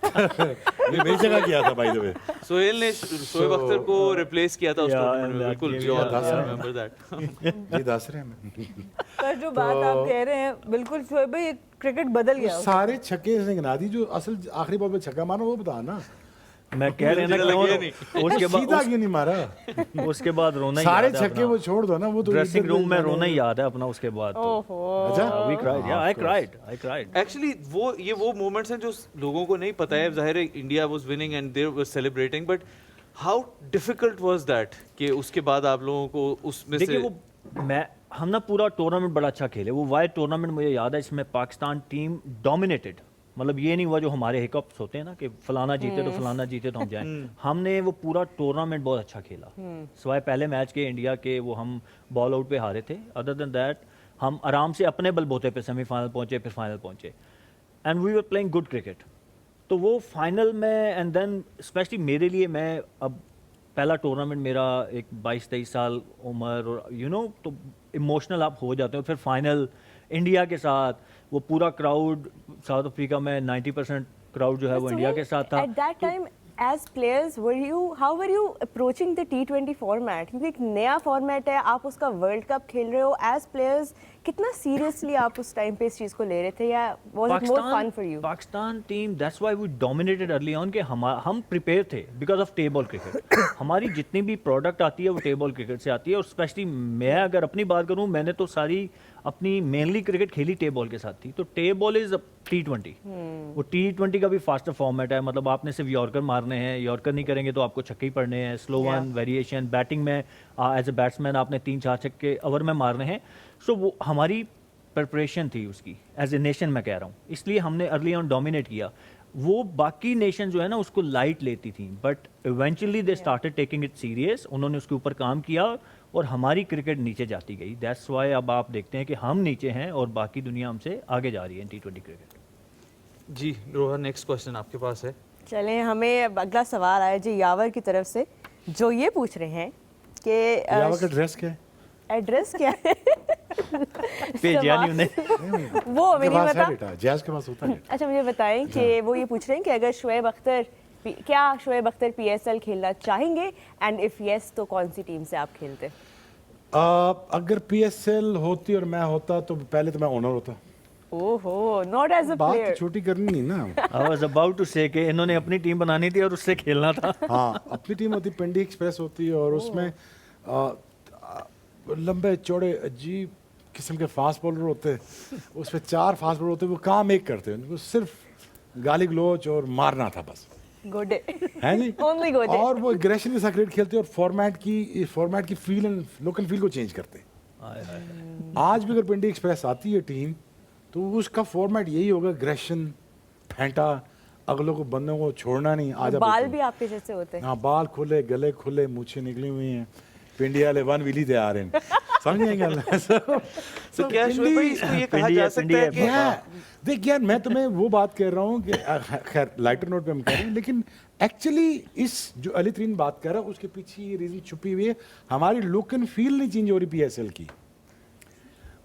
ये मेरी जगह किया था बाय द वे। सोहेल ने शोएब अख्तर को रिप्लेस किया था उस Yeah, टूर्नामेंट में, and बिल्कुल, that we all game, yeah. Remember that. ये दस रहे हैं पर जो बात आप कह रहे हैं, बिल्कुल शोएब भाई, क्रिकेट बदल गया। सारे छक्के इसने गिना दी, जो असल आखिरी बॉल पे छक्का मारा वो बता ना। मैं कह रहे ना क्यों, उसके सीधा बाद क्यों नहीं मारा? उसके बाद रोना ही सारे याद है छक्के अपना। वो छोड़ दो ना, वो तो ड्रेसिंग रूम में रोना ही याद है अपना उसके बाद। तो ओहो, अच्छा we cried, yeah, I cried. Actually वो मोमेंट्स हैं जो लोगों को नहीं पता है। जाहिर है India was winning and they were celebrating, but how difficult was that कि उसके बाद आप लोगों को उसमें से देखिए वो हम ना पूरा टूर्नामेंट बड़ा अच्छा खेले। वो वाइड टूर्नामेंट मुझे याद है, इसमें पाकिस्तान टीम डोमिनेटेड, मतलब ये नहीं हुआ जो हमारे हिकअप्स होते हैं ना कि फलाना जीते तो फलाना जीते तो हम जाएं। हमने वो पूरा टूर्नामेंट बहुत अच्छा खेला, सिवाय पहले मैच के इंडिया के, वो हम बॉल आउट पे हारे थे। अदर देन दैट हम आराम से अपने बलबूते पे सेमीफाइनल पहुंचे, फिर फाइनल पहुंचे, and we were playing good cricket. तो वो फाइनल में, एंड देन स्पेशली मेरे लिए, मैं अब पहला टूर्नामेंट मेरा, एक 22-23 साल उम्र, और यू नो, तो इमोशनल आप हो जाते हो। फिर फाइनल इंडिया के साथ, वो पूरा क्राउड, साउथ अफ्रीका में 90% क्राउड जो है वो इंडिया के साथ था। At that time, as players, how were you approaching the T20 format? क्योंकि एक नया फॉर्मेट है, आप उसका वर्ल्ड कप खेल रहे हो। As players, कितना सीरियसली आप उस टाइम पे इस चीज को ले रहे थे, या was it more fun for you? Pakistan team, that's why we dominated early on, कि हम प्रिपेयर थे बिकॉज ऑफ टेबल क्रिकेट। हमारी जितनी भी प्रोडक्ट आती है वो टेबल क्रिकेट से आती है, और स्पेशली मैं अगर अपनी बात करूं, मैंने तो सारी अपनी मेनली क्रिकेट खेली टे बॉल के साथ थी। तो टे बॉल इज T20, वो T20 का भी फास्टर फॉर्मेट है, मतलब आपने सिर्फ यॉर्कर मारने हैं, यॉर्कर नहीं करेंगे तो आपको छक्के ही पड़ने हैं, स्लो वन वेरिएशन, बैटिंग में एज ए बैट्समैन आपने 3-4 छक्के ओवर में मारने हैं। सो वो हमारी प्रिपरेशन थी उसकी, एज ए नेशन मैं कह रहा हूँ, इसलिए हमने अर्ली ऑन डोमिनेट किया। वो बाकी नेशन जो है ना उसको लाइट लेती थी, but eventually they started taking it serious, उन्होंने उसके ऊपर काम किया और हमारी क्रिकेट नीचे जाती गई। दैट्स व्हाई अब आप देखते हैं कि हम नीचे हैं और बाकी दुनिया हमसे आगे जा रही है T20 क्रिकेट। जी रोहन, नेक्स्ट क्वेश्चन आपके पास है। चलें, हमें अब अगला सवाल आया जी यावर की तरफ से, जो ये पूछ रहे हैं कि यावर का ड्रेस क्या है? एड्रेस क्या है? भेजा नहीं उन्हें। वो हमें नहीं पता। बेटा जैज के पास होता है। अच्छा, मुझे बताएं कि वो ये पूछ रहे हैं कि अगर क्या शोएब अख्तर PSL खेलना चाहेंगे, एंड इफ यस तो कौन सी टीम से आप खेलते? अगर PSL होती और मैं होता तो पहले तो मैं ओनर होता। ओहो, नॉट एज अ बात तो प्लेयर। छोटी करनी नहीं ना। I was about to say कि इन्होंने अपनी टीम बनानी थी और उससे खेलना था। हाँ, अपनी टीम होती, पिंडी एक्सप्रेस होती, और उसमें लंबे चौड़े अजीब किस्म के फास्ट बॉलर होते, उसमें 4 फास्ट बॉलर होते, वो काम एक करते, उनको सिर्फ गाली गलोच और मारना था बस। गोडे है नहीं Only गोडे। और वो एग्रेशन के साथ क्रिकेट खेलते और फॉर्मेट की feel and look and feel को चेंज करते आज भी अगर पिंडी एक्सप्रेस आती है टीम तो उसका फॉर्मेट यही होगा, एग्रेशन, फेंटा, अगलों को बंदों को छोड़ना नहीं। आज बाल भी आपके जैसे होते हैं। हाँ, बाल खुले, गले खुले, मूछें निकली हुई हैं। पिंडी वाले वन विली दे आ रहे हैं, समझ गए? तो क्या शोएब भाई इसको ये कहा जा सकता है कि देख यार, मैं तुम्हें वो बात कह रहा हूँ कि खैर लाइटर नोट पे हम कह रहे हैं, लेकिन एक्चुअली इस जो अली तरीन बात कर रहा है उसके पीछे ये रीजन छुपी हुई है। हमारी लुक एंड फील नहीं चेंज हो रही PSL की,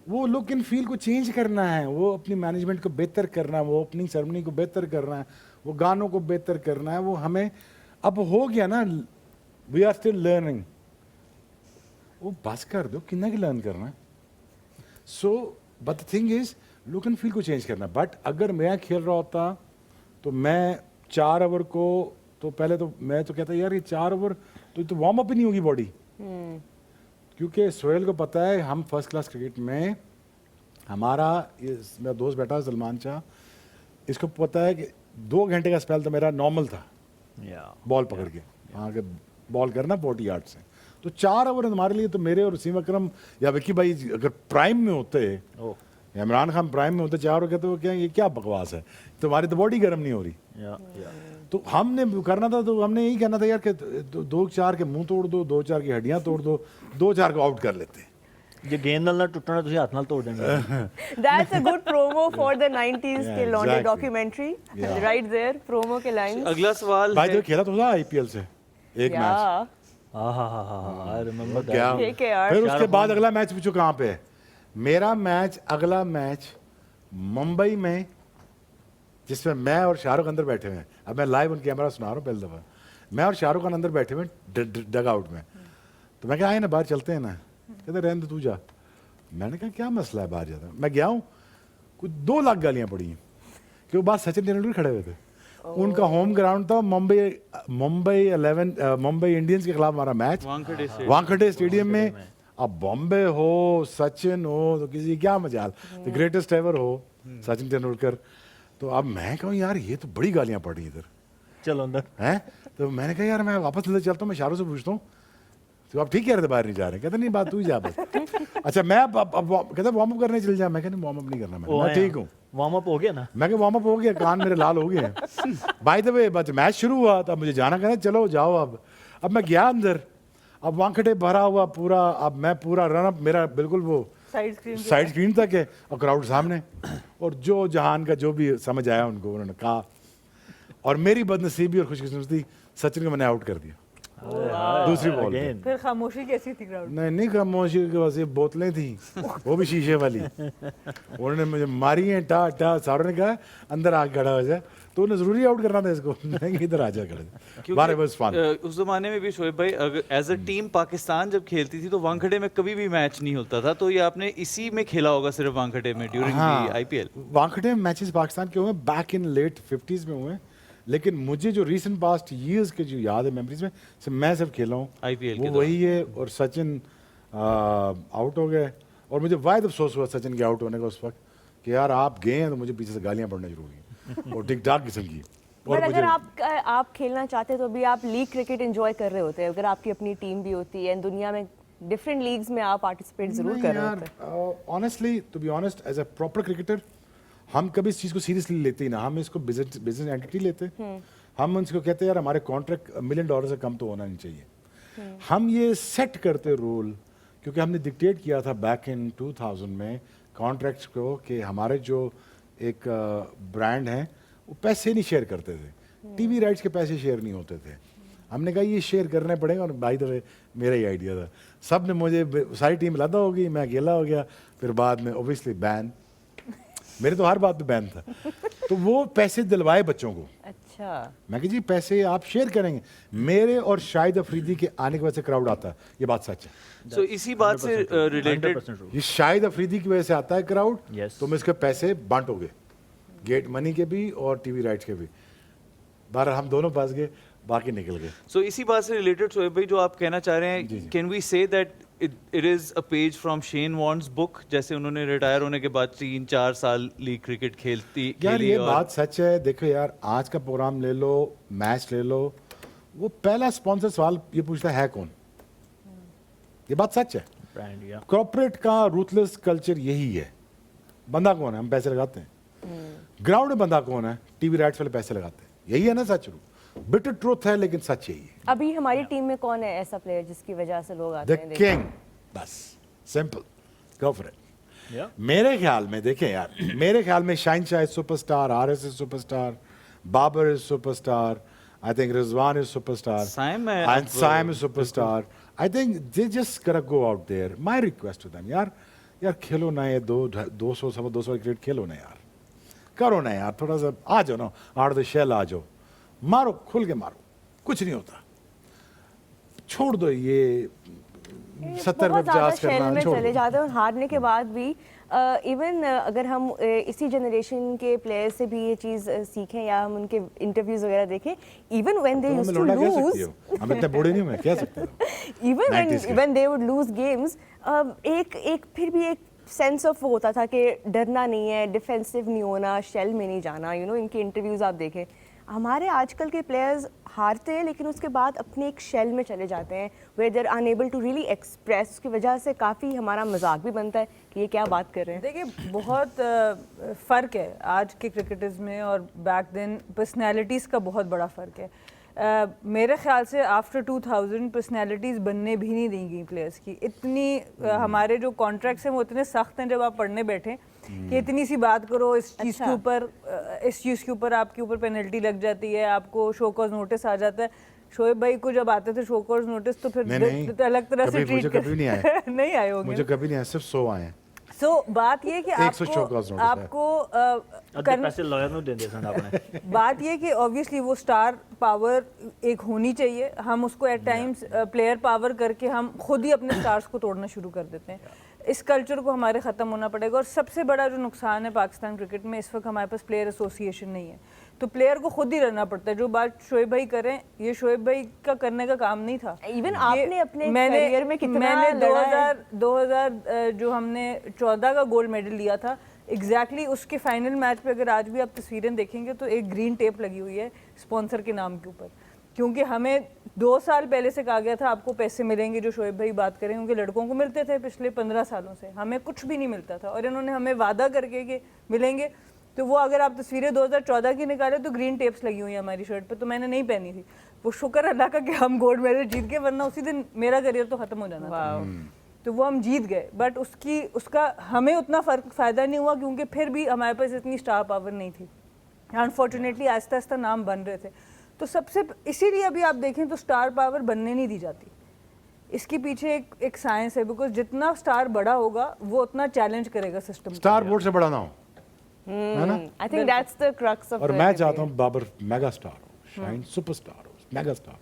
वो लुक एंड फील को चेंज करना है, वो अपनी मैनेजमेंट को बेहतर करना है, वो ओपनिंग सेरेमनी को बेहतर करना है, वो गानों को बेहतर करना है। वो हमें अब हो गया ना, वी आर स्टिल लर्निंग। वो बस कर दो, कितना की लर्न करना है। So but the thing is look and feel को चेंज करना। बट अगर मैं खेल रहा होता तो मैं 4 ओवर को तो पहले तो मैं तो कहता यार ये 4 ओवर तो वार्म अप ही नहीं होगी बॉडी, क्योंकि सोहेल को पता है हम फर्स्ट क्लास क्रिकेट में हमारा ये मेरा दोस्त बैठा है सलमान शाह, इसको पता है कि 2 घंटे का स्पेल तो मेरा नॉर्मल था बॉल पकड़ के वहाँ के बॉल करना 40 यार्ड से। तो 4 ओवर हमारे लिए तो मेरे और वसीम अकरम या विक्की भाई अगर प्राइम में होते, इमरान खान प्राइम में होते 4 ओवर कहते वो क्या ये क्या बकवास है, तुम्हारी तो बॉडी गर्म नहीं हो रही। तो हमने करना था तो हमने यही कहना था यार कि 2-4 के मुंह तोड़ दो, 2-4 की हड्डियां तोड़ दो, 2-4 को आउट कर लेते। ਜੇ ਗੇਂਦ ਨਾਲ ਨਾ ਟੁੱਟਣਾ ਤੁਸੀਂ ਹੱਥ ਨਾਲ ਤੋੜ ਦੇਣਾ। That's a good promo for the 90s के लॉन्डे Exactly. documentary, right there, promo के lines. अगला सवाल भाई है तो खेला तो था IPL से एक मैच, Yeah, आई रिमेंबर क्या KKR. फिर उसके बाद अगला मैच पूछो कहाँ पे है। मेरा मैच अगला मैच मुंबई में जिसमें मैं और शाहरुख अंदर बैठे हुए हैं। अब मैं लाइव उन कैमरा सुना रहा हूँ पहली दफ़ा, मैं और शाहरुख खान अंदर बैठे हुए डग आउट में। तो मैं क्या आए ना बाहर चलते हैं ना, कहते रहने दो तू जा। मैंने कहा क्या मसला है बाहर जाता। मैं गया हूँ, कुछ 2 लाख गालियाँ पड़ी हैं कि वो बात सचिन तेंदुलकर खड़े हुए थे। उनका होम ग्राउंड था मुंबई इंडियंस के खिलाफ हमारा मैच वानखेड़े स्टेडियम में। अब बॉम्बे हो, सचिन हो तो किसी क्या मजाल, द ग्रेटेस्ट एवर हो सचिन तेंदुलकर। तो अब मैं कहूँ यार ये तो बड़ी गालियाँ पड़ी इधर, चलो अंदर हैं। तो मैंने कहा यार मैं वापस ले चलता हूँ, मैं शाहरुख से पूछता हूँ तो आप ठीक कह रहे थे बाहर नहीं जा रहे। कहते नहीं बात तू ही जा बस। अच्छा मैं अब कहता वार्म अप करने चल जा। मैं कहता वार्म अप नहीं करना, मैं ठीक हूँ। वार्म अप हो गया ना? मैं वार्म अप हो गया, कान मेरे लाल हो गए हैं। बाय द वे बस मैच शुरू हुआ तो अब मुझे जाना, कहना चलो जाओ। अब मैं गया अंदर, अब वानखेड़े भरा हुआ पूरा, अब मैं पूरा रन अप मेरा बिल्कुल वो साइड स्क्रीन तक है और क्राउड सामने, और जो जहान का जो भी समझ आया उनको उन्होंने कहा। और मेरी बदनसीबी और खुशकिस्मती सचिन को मैंने आउट कर दिया दूसरी बॉल पे। फिर खामोशी कैसी थी क्राउड? नहीं खामोशी के पास ये बोतलें थी, वो भी शीशे वाली। उन्होंने मुझे मारी हैं टा टा। सारों ने कहा अंदर आके खड़ा हो जाए, तो उन्हें जरूरी आउट करना था इसको। नहीं इधर आ जा खड़े बारे बस फन। उस जमाने में भी शोएब भाई अगर एज अ टीम पाकिस्तान जब खेलती थी तो वानखेड़े में कभी भी मैच नहीं होता था। तो ये आपने इसी में खेला होगा सिर्फ वानखेड़े में ड्यूरिंग द IPL? वानखेड़े में मैचेस पाकिस्तान के हुए बैक इन लेट 50s में हुए, लेकिन मुझे जो रीसेंट पास्ट ईयर्स के जो याद है मेमोरीज में से मैं सिर्फ खेला हूँ IPL वो वही है। और सचिन आउट हो गए और मुझे वायद अफसोस हुआ सचिन के आउट होने का उस वक्त कि यार आप गए हैं तो मुझे पीछे से गालियाँ पड़ना शुरू हुई और ठीक ठाक किस्म की। पर अगर आप खेलना चाहते तो भी आप लीग क्रिकेट एंजॉय कर रहे होते हैं, अगर आपकी अपनी टीम भी होती है, दुनिया में डिफरेंट लीग्स में आप पार्टिसिपेट जरूर कर रहे होते हैं। Honestly to be honest as a proper cricketer हम कभी इस चीज़ को सीरियसली लेते ही ना, हम इसको बिजनेस एंटिटी लेते हैं। हम इसको कहते हैं यार हमारे कॉन्ट्रैक्ट $1 मिलियन से कम तो होना नहीं चाहिए। हम ये सेट करते रूल, क्योंकि हमने डिक्टेट किया था बैक इन 2000 में कॉन्ट्रैक्ट्स को कि हमारे जो एक ब्रांड हैं वो पैसे नहीं शेयर करते थे, टीवी राइट्स के पैसे शेयर नहीं होते थे। हमने कहा ये शेयर करने पड़ेगा, और बाय द वे मेरा ही आइडिया था। सब ने मुझे, सारी टीम अलग हो गई, मैं अकेला हो गया। फिर बाद में ओबियसली बैन, मेरे तो हर बात पे बैन था। तो वो पैसे दिलवाए बच्चों को। अच्छा, मैं कहा जी पैसे आप शेयर करेंगे। मेरे और शाहिद अफरीदी के आने की वजह से क्राउड आता है, ये बात सच है। सो इसी बात से रिलेटेड 100% ये शाहिद अफरीदी की वजह से आता है क्राउड। Yes. तो मैं इसके पैसे बांटोगे, गेट मनी के भी और टीवी राइट्स के भी। बारह हम दोनों पास गए, बाकी निकल गए। सो इसी बात से रिलेटेड शोएब भाई जो आप कहना चाह रहे हैं, can we say that it is a page from Shane Warne's book, जैसे उन्होंने रिटायर होने के बाद 3-4 साल लीग क्रिकेट यार खेली ये और बात सच है। देखो यार, आज का प्रोग्राम ले लो, मैच ले लो, वो पहला स्पॉन्सर सवाल ये पूछता है कौन। ये बात सच है। ब्रांड या कॉर्पोरेट का रूथलेस कल्चर यही है। बंदा कौन है? हम पैसे लगाते हैं। ग्राउंड में बंदा कौन है? टीवी राइट्स वाले पैसे लगाते हैं। यही है ना सच। बिटर ट्रूथ है, लेकिन सच यही है। अभी हमारी टीम में कौन है ऐसा प्लेयर जिसकी वजह से लोग आते द हैं देखने? किंग, बस सिंपल, गो फॉर इट। या मेरे ख्याल में देखें यार, मेरे ख्याल में Shaheen Shah is superstar, RS is superstar, Babar is superstar, I think Rizwan is superstar, Saim है एंड अब, Saim is superstar. I think they just gotta go out there. My request to them, यार खेलो ना, ये 200 क्रिकेट खेलो ना यार, करो ना यार, थोड़ा सा आ जाओ ना, आउट द शेल आ जाओ, मारो, खुल के मारो, कुछ नहीं होता। छोड़ दो ये 70 में बहुत ज्यादा 50 शेल करना, में छोड़ चले दो। जाते हैं और हारने के बाद भी इवन अगर हम इसी जनरेशन के प्लेयर्स से भी ये चीज़ सीखें या हम उनके इंटरव्यूज वगैरह देखें, इवन व्हेन दे तुम यूज्ड हमें टू लौटा कह सकती लूज, हो, हम इतने बूढ़े नहीं हुए, कह सकते हो। इवन 90s के। When they would lose games, एक फिर भी एक सेंस ऑफ होता था कि डरना नहीं है, डिफेंसिव नहीं होना, शेल में नहीं जाना। यू नो, इनके इंटरव्यूज आप देखें, हमारे आजकल के प्लेयर्स हारते हैं लेकिन उसके बाद अपने एक शेल में चले जाते हैं, where they are unable to really express. उसकी वजह से काफ़ी हमारा मजाक भी बनता है कि ये क्या बात कर रहे हैं। देखिए बहुत फ़र्क है आज के क्रिकेटर्स में और बैक देन पर्सनैलिटीज़ का बहुत बड़ा फ़र्क है। मेरे ख्याल से आफ्टर 2000 पर्सनैलिटीज़ बनने भी नहीं दी गई प्लेयर्स की। इतनी हमारे जो कॉन्ट्रैक्ट्स हैं वो इतने सख्त हैं, जब आप पढ़ने बैठें कि इतनी सी बात करो इस चीज़ के ऊपर, इस चीज़ के ऊपर आपके ऊपर पेनल्टी लग जाती है, आपको शो कॉज नोटिस आ जाता है। शोएब भाई को जब आते थे शो कॉज नोटिस तो फिर नहीं, अलग तरह से कभी मुझे ट्रीट कभी नहीं आए। नहीं आए होंगे। मुझे कभी नहीं आया, सिर्फ 100 आए हैं। सो बात ये कि 100 show cause notice है। आपको अद्धे पैसे लॉयर ਨੂੰ ਦਿੰਦੇ ਸਨ ਆਪਣੇ। बात ये कि ऑब्वियसली वो स्टार पावर एक होनी चाहिए। हम उसको एट टाइम्स प्लेयर पावर करके हम खुद ही अपने स्टार्स को तोड़ना शुरू कर देते हैं। इस कल्चर को हमारे ख़त्म होना पड़ेगा। और सबसे बड़ा जो नुकसान है पाकिस्तान क्रिकेट में, इस वक्त हमारे पास प्लेयर एसोसिएशन नहीं है, तो प्लेयर को खुद ही रहना पड़ता है। जो बात शोएब भाई करें, ये शोएब भाई का करने का काम नहीं था। इवन ये आपने अपने करियर में कितना मैंने लड़ा है। 2000 जो हमने 14 का गोल्ड मेडल लिया था, एग्जैक्टली उसके फाइनल मैच पे अगर आज भी आप तस्वीरें देखेंगे तो एक ग्रीन टेप लगी हुई है स्पॉन्सर के नाम के ऊपर, क्योंकि हमें 2 साल पहले से कहा गया था आपको पैसे मिलेंगे, जो शोएब भाई बात करें उनके लड़कों को मिलते थे पिछले 15 सालों से, हमें कुछ भी नहीं मिलता था। और इन्होंने हमें वादा करके कि मिलेंगे, तो वो अगर आप तस्वीरें 2014 की निकाले तो ग्रीन टेप्स लगी हुई है हमारी शर्ट पे, तो मैंने नहीं पहनी थी। वो शुक्र अल्लाह का कि हम गोल्ड मेडल जीत गए, वरना उसी दिन मेरा करियर तो ख़त्म हो जाना था। तो वो हम जीत गए, बट उसका हमें उतना फ़ायदा नहीं हुआ, क्योंकि फिर भी हमारे पास इतनी स्टार पावर नहीं थी। अनफॉर्चुनेटली आहिस्ता आहिस्ता नाम बन रहे थे। तो सबसे इसीलिए अभी आप देखें तो स्टार पावर बनने नहीं दी जाती। इसके पीछे एक साइंस है, बिकॉज जितना स्टार बड़ा होगा वो उतना चैलेंज करेगा सिस्टम। स्टार बोर्ड से बड़ा ना हो, है ना? I think that's the crux of और मैं चाहता हूँ बाबर मेगा स्टार हो, शाहीन सुपरस्टार हो, मेगा स्टार।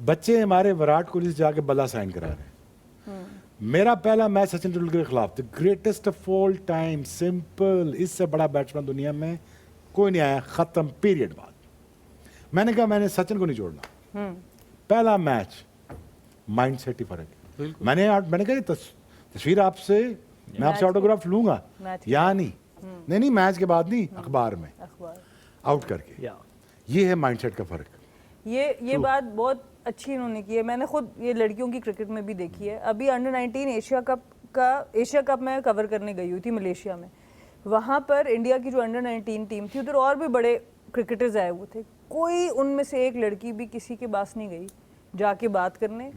बच्चे हमारे विराट कोहली से जाके बल्ला साइन करा रहे हैं। मेरा पहला मैच सचिन तेंदुलकर के खिलाफ, the greatest of all time, simple, इससे बड़ा बैट्समैन दुनिया में कोई नहीं आया, खत्म, पीरियड। बाद मैंने कहा मैंने सचिन को नहीं छोड़ना। पहला मैच, माइंड सेट ही फर्क है। मैंने कहा तस्वीर आपसे, मैं आपसे ऑटोग्राफ लूंगा या नहीं? नहीं, मैच के बाद नहीं, अखबार में आउट करके। ये है माइंडसेट का फर्क। ये बात बहुत अच्छी इन्होंने की है। मैंने खुद ये लड़कियों की क्रिकेट में भी देखी है। अभी अंडर 19 एशिया कप मैं कवर करने गई हुई थी मलेशिया में। वहाँ पर इंडिया की जो अंडर 19 टीम थी, उधर और भी बड़े क्रिकेटर्स आए हुए थे। कोई उनमें से एक लड़की भी किसी के पास नहीं गई जाके बात करने,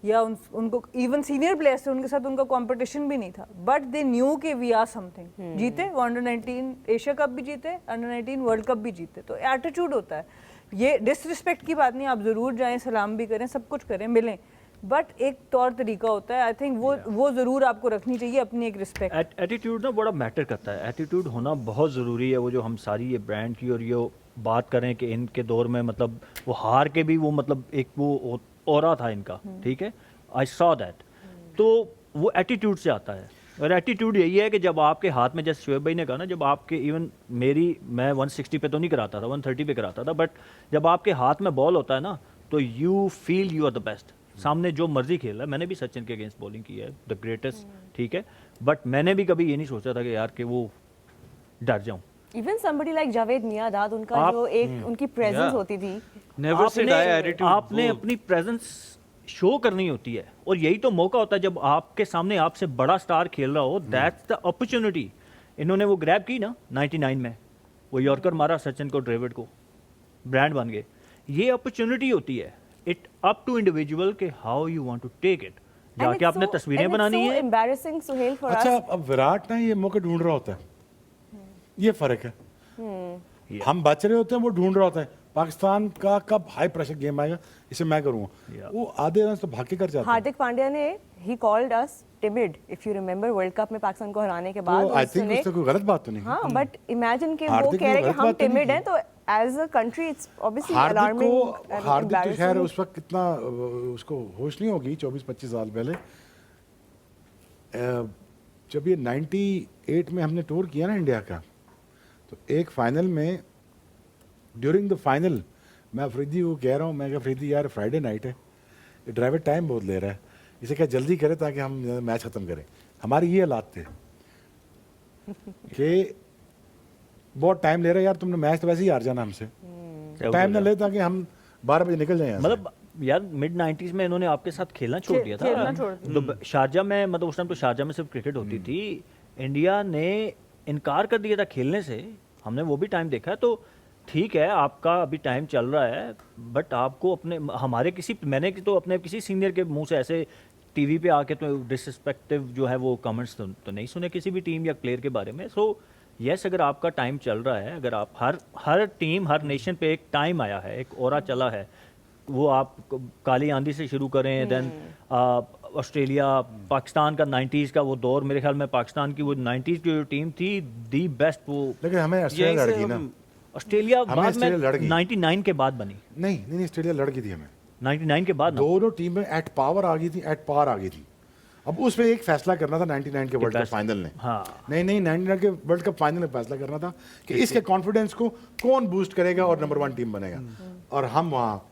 या उनको इवन सीनियर प्लेयर्स थे उनके साथ उनका कंपटीशन भी नहीं था, बट दे न्यू के वी आर समथिंग। जीते वो अंडर 19 एशिया कप भी जीते, अंडर 19 वर्ल्ड कप भी जीते। तो एटीट्यूड होता है, ये डिसरिस्पेक्ट की बात नहीं। आप ज़रूर जाएं, सलाम भी करें, सब कुछ करें, मिलें, बट एक तौर तरीका होता है। आई थिंक वो ज़रूर आपको रखनी चाहिए, अपनी एक रिस्पेक्ट। एटीट्यूड ना बड़ा मैटर करता है, एटीट्यूड होना बहुत ज़रूरी है। वो जो हम सारी ये ब्रांड की और ये बात करें कि इनके दौर में मतलब वो हार के भी वो मतलब एक वो ऑरा था इनका, ठीक है, आई सॉ दैट। तो वो एटीट्यूड से आता है, और एटीट्यूड यही है कि जब आपके हाथ में, जैसे शोएब भाई ने कहा ना, जब आपके इवन मैं 160 पे तो नहीं कराता था, 130 पे कराता था, बट जब आपके हाथ में बॉल होता है ना, तो you feel you are the best. सामने जो मर्जी खेल रहा है, मैंने भी सचिन के अगेंस्ट बॉलिंग की है, द ग्रेटेस्ट, ठीक है, बट मैंने भी कभी ये नहीं सोचा था कि यार कि वो डर जाऊं। Even somebody like Javed Miandad, उनका आप- जो एक उनकी प्रेजेंस Yeah. होती थी, नेवर से डाई एटीट्यूड। आपने अपनी प्रेजेंस शो करनी होती है, और यही तो मौका होता है जब आपके सामने आपसे बड़ा स्टार खेल रहा हो, दैट्स द अपॉर्चुनिटी। इन्होंने वो ग्रैब की ना 99 में, वो यॉर्कर मारा सचिन को, ड्रेविड को, ब्रांड बन गए। ये अपॉर्चुनिटी होती है, इट अप टू इंडिविजुअल के how you want to take it. And जाके it's आपने so- तस्वीरें and it's बनानी so है। embarrassing, सुहेल, for अच्छा, us. अब विराट ना ये मौके ढूंढ रहा होता है, ये फर्क है। हम बच रहे होते हैं, वो ढूंढ रहा होता है पाकिस्तान का कब हाई प्रेशर गेम आएगा, इसे मैं करूंगा। Yeah. वो आधे रन तो भाग के कर जाते हैं। हार्दिक पांड्या ने he called us timid, if you remember, world cup में पाकिस्तान को हराने के बाद तो आई थिंक उसने, उससे कोई गलत बात तो नहीं। हाँ, बट इमेजिन कि वो हार्दिक कह ने रहे हैं गलत कि हम बात तो नहीं timid की। हैं, तो as a country it's obviously हार्दिक अलार्मिंग को, and हार्दिक तो खैर embarrassing. उस वक्त कितना उसको होश नहीं होगी, 24-25 साल पहले जब ये 98 में हमने टूर किया ना इंडिया का, तो एक फाइनल में, ड्यूरिंग द फाइनल, मैं अफरीदी को कह रहा हूँ, मैं कहा अफरीदी यार फ्राइडे नाइट है, ये ड्राइवर टाइम बहुत ले रहा है, इसे क्या जल्दी करे ताकि हम मैच ख़त्म करें। हमारे ये हालात थे कि बहुत टाइम ले रहा है यार, तुमने मैच तो वैसे ही हार जाना हमसे, टाइम ना ले ताकि हम 12 बजे निकल जाए यहाँ से। मतलब यार मिड 90s में इन्होंने आपके साथ खेलना छोड़ दिया था। खेलना छोड़ तो शारजा में, मतलब उस टाइम तो शारजा में सिर्फ क्रिकेट होती थी, इंडिया ने इनकार कर दिया था खेलने से। हमने वो भी टाइम देखा है, तो ठीक है आपका अभी टाइम चल रहा है, बट आपको अपने, हमारे किसी, मैंने तो अपने किसी सीनियर के मुंह से ऐसे टीवी पे आके तो डिसरिस्पेक्टिव जो है वो कमेंट्स तो नहीं सुने किसी भी टीम या प्लेयर के बारे में। सो यस, अगर आपका टाइम चल रहा है, अगर आप हर टीम, हर नेशन पे एक टाइम आया है, एक ओरा चला है, वो आप काली आंधी से शुरू करें, देन ऑस्ट्रेलिया, पाकिस्तान का 90s का वो दौर, मेरे ख्याल में पाकिस्तान की वो 90s की जो टीम थी, दी बेस्ट वो। लेकिन हमें ऑस्ट्रेलिया लड़ गई ना। ऑस्ट्रेलिया हमें बाद में ऑस्ट्रेलिया लड़ गई। 99 के बाद बनी, नहीं, ऑस्ट्रेलिया लड़ गई थी हमें। 99 के बाद ना। दोनों टीमें एट पावर आ गई थी, एट पार आ गई थी। अब उसमें एक फैसला करना था 99 के वर्ल्ड कप best- फाइनल ने। हाँ। नहीं 99 के वर्ल्ड कप फाइनल में फैसला करना था कि इसके कॉन्फिडेंस को कौन बूस्ट करेगा और नंबर 1 टीम बनेगा। और हम वहाँ,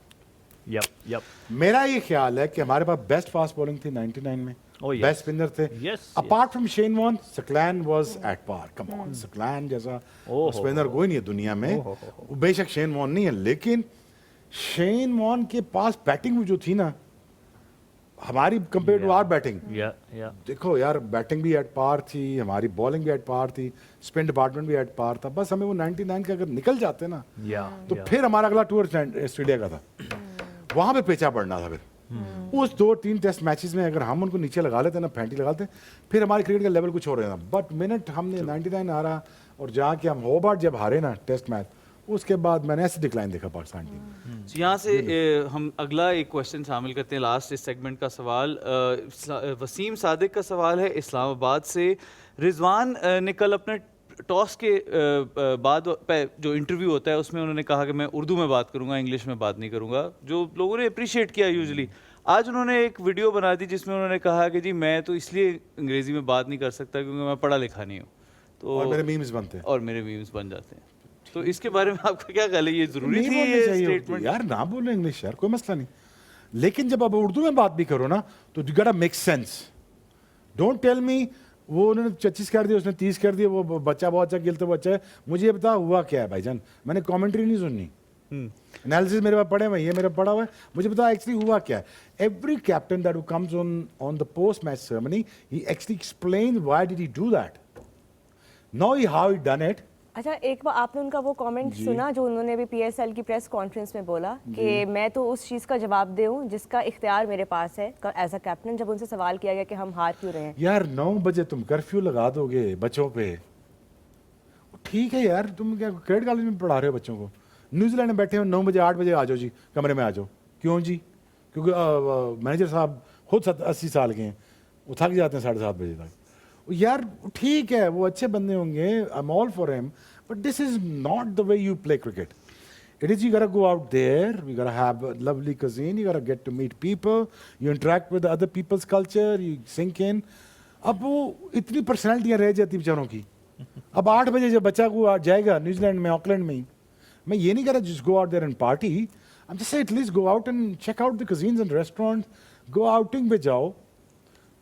यप मेरा ये ख्याल है कि हमारे पास बेस्ट फास्ट बॉलिंग थी 99 में, Oh, yes. बेस्ट स्पिनर थे। Yes, apart from Shane Warne, Saqlain was at par. Come on, Saqlain जैसा स्पिनर कोई नहीं है दुनिया में। बेशक शेन वॉर्न नहीं है, लेकिन शेन वॉर्न के पास बैटिंग जो थी ना, हमारी कंपेयर टू आवर बैटिंग, या देखो यार, बैटिंग भी एट पार थी, हमारी बॉलिंग भी एट पार थी, स्पिन डिपार्टमेंट भी एट पार था। बस हमें वो 99 का अगर निकल जाते ना, तो फिर हमारा अगला टूर ऑस्ट्रेलिया का था, वहां पे पेचा पड़ना था। फिर उस 2-3 टेस्ट मैचेस में अगर हम उनको नीचे लगा लेते ना, फैंटी लगा लेते, फिर हमारे क्रिकेट का लेवल कुछ और रहता। बट मिनट हमने 99 हारा और जाके हम होबार्ट जब हारे ना टेस्ट मैच, उसके बाद मैंने ऐसे डिक्लाइन देखा पाकिस्तान टीम। यहाँ से हम अगला एक क्वेश्चन शामिल करते हैं, लास्ट इस सेगमेंट का सवाल। वसीम सादिक का सवाल है इस्लामाबाद से। रिजवान ने कल अपने टॉस के बाद जो इंटरव्यू होता है उसमें उन्होंने कहा कि मैं उर्दू में बात करूंगा, इंग्लिश में बात नहीं करूंगा, जो लोगों ने अप्रिशिएट किया यूजुअली। आज उन्होंने एक वीडियो बना दी जिसमें उन्होंने कहा कि जी मैं तो इसलिए अंग्रेजी में बात नहीं कर सकता क्योंकि मैं पढ़ा लिखा नहीं हूँ, तो और मेरे मीम्स बनते हैं। और मेरे मीम्स बन जाते हैं। तो इसके बारे में आपका क्या ख्याल है, ये जरूरी नहीं थी बोलनी ये चाहिए उर्दू। स्टेटमेंट? यार ना बोलो इंग्लिश यार, कोई मसला नहीं, लेकिन जब आप उर्दू में बात भी करो ना, तो you gotta make sense. Don't tell me वो उन्होंने 25 कर दिया, उसने 30 कर दिया, वो बच्चा बहुत अच्छा खेलता, वो अच्छा है। मुझे ये बता हुआ क्या है भाईजान, मैंने कमेंट्री नहीं सुननी, एनालिसिस मेरे पास पढ़े हुए, ये मेरा पढ़ा हुआ है, मुझे बता एक्चुअली हुआ क्या है। Every captain that who comes on the post match ceremony, he actually explain why did he do that, no he how he done it. अच्छा, एक बार आपने उनका वो कमेंट सुना जो उन्होंने अभी PSL की प्रेस कॉन्फ्रेंस में बोला कि मैं तो उस चीज़ का जवाब दूं जिसका इख्तियार मेरे पास है एज अ कैप्टन, जब उनसे सवाल किया गया कि हम हार क्यों रहे हैं। यार 9 बजे तुम कर्फ्यू लगा दोगे बच्चों पे, ठीक है यार, तुम क्या क्रेडिट कॉलेज में पढ़ा रहे हो बच्चों को? न्यूजीलैंड में बैठे हो 9 बजे 8 बजे आ जाओ जी, कमरे में आ जाओ। क्यों जी? क्योंकि मैनेजर साहब खुद 80 साल के हैं, वो थक जाते हैं 7:30 बजे तक। यार ठीक है, वो अच्छे बंदे होंगे, I am all for him, but this is not the way you play cricket. It is you gotta go out there, you gotta have a lovely cuisine, you gotta get to meet people, you interact with other people's culture, you sink in. अब वो इतनी पर्सनैलिटियाँ रह जाती बेचारों की. अब 8 बजे जब बच्चा को जाएगा न्यूजीलैंड में, ऑकलैंड में ही, मैं ये नहीं कह रहा just go out there and party. I'm just saying at least go out and check out the cuisines and restaurants, go outing पे जाओ,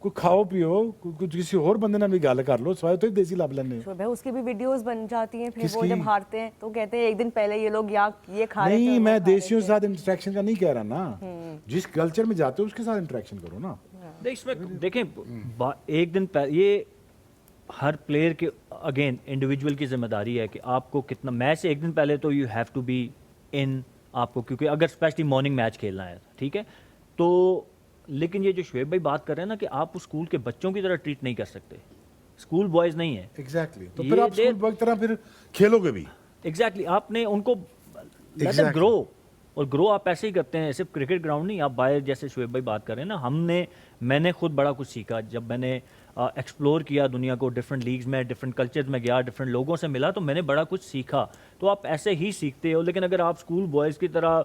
कोई खाओ पियो, कुछ किसी और बंदे नाल भी गल कर लो, स्वाय तो देसी लब लेने। शोएब भाई उसकी भी वीडियोस बन जाती हैं, फिर वो किसकी? जब हारते हैं तो कहते हैं एक दिन पहले ये लोग ये खा रहे थे, नहीं, वो मैं खा रहे देसियों थे। के साथ इंटरेक्शन का नहीं कह रहा ना, जिस कल्चर में जाते हो उसके साथ इंटरेक्शन करो ना। नहीं, इसमें देखें एक दिन ये हर प्लेयर के अगेन इंडिविजुअल की जिम्मेदारी है कि आपको कितना मैच से एक दिन पहले तो you have to be in आपको, क्योंकि अगर स्पेशली मॉर्निंग मैच खेलना है, ठीक है, तो लेकिन ये जो शोएब भाई बात कर रहे हैं ना कि आप उस स्कूल के बच्चों की तरह ट्रीट नहीं कर सकते, स्कूल बॉयज नहीं है। एग्जैक्टली, तो ये फिर आप दे- स्कूल बॉय की तरह फिर खेलोगे भी। एग्जैक्टली आपने उनको Exactly. ग्रो, और ग्रो आप ऐसे ही करते हैं, सिर्फ क्रिकेट ग्राउंड नहीं, आप बाहर जैसे शोएब भाई बात कर रहे हैं ना, मैंने खुद बड़ा कुछ सीखा जब मैंने एक्सप्लोर किया दुनिया को, डिफरेंट लीग्स में, डिफरेंट कल्चर्स में गया, डिफरेंट लोगों से मिला, तो मैंने बड़ा कुछ सीखा। तो आप ऐसे ही सीखते हो, लेकिन अगर आप स्कूल बॉयज़ की तरह